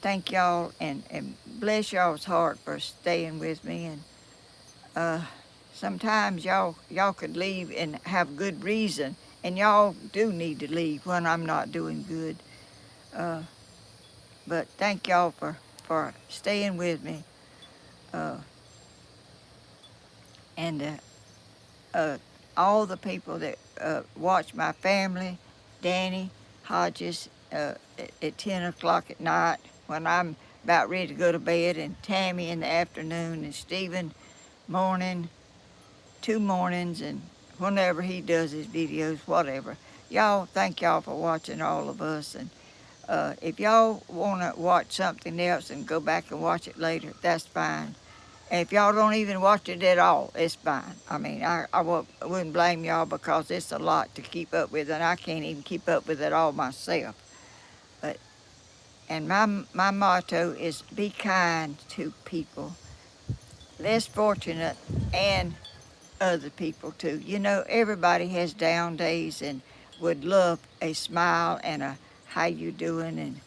thank y'all and bless y'all's heart for staying with me. And sometimes y'all could leave and have good reason, and y'all do need to leave when I'm not doing good. Uh, but thank y'all for staying with me. Uh, and uh, all the people that watch my family, Danny Hodges at 10 o'clock at night when I'm about ready to go to bed, and Tammy in the afternoon, and Stephen morning, 2 mornings, and whenever he does his videos, whatever. Y'all, thank y'all for watching all of us. And if y'all want to watch something else and go back and watch it later, that's fine. And if y'all don't even watch it at all, it's fine. I mean, I wouldn't blame y'all because it's a lot to keep up with, and I can't even keep up with it all myself. But and my motto is be kind to people, less fortunate, and other people too. You know, everybody has down days and would love a smile and a how you doing and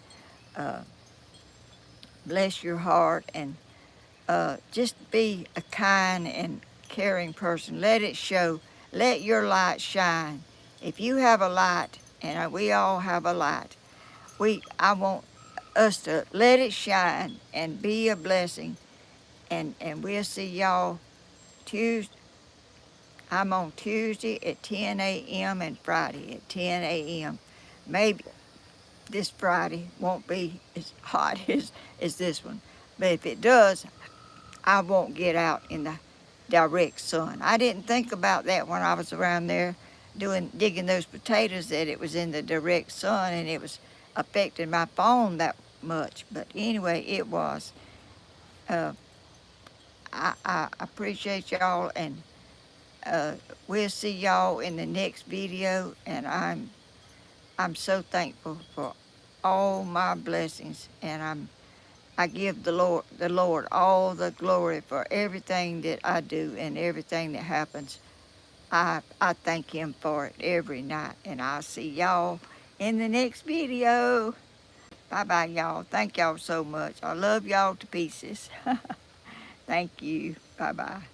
uh, bless your heart and just be a kind and caring person. Let it show. Let your light shine. If you have a light, and we all have a light, I want us to let it shine and be a blessing. And we'll see y'all Tuesday. I'm on Tuesday at 10 a.m. and Friday at 10 a.m. Maybe this Friday won't be as hot as this one, but if it does, I won't get out in the direct sun. I didn't think about that when I was around there digging those potatoes, that it was in the direct sun and it was affecting my phone that much. But anyway, it was. Uh, I appreciate y'all, and uh, we'll see y'all in the next video. And I'm so thankful for all my blessings, and I give the Lord all the glory for everything that I do and everything that happens. I thank him for it every night, and I'll see y'all in the next video. Bye bye, y'all. Thank y'all so much. I love y'all to pieces. Thank you. Bye bye.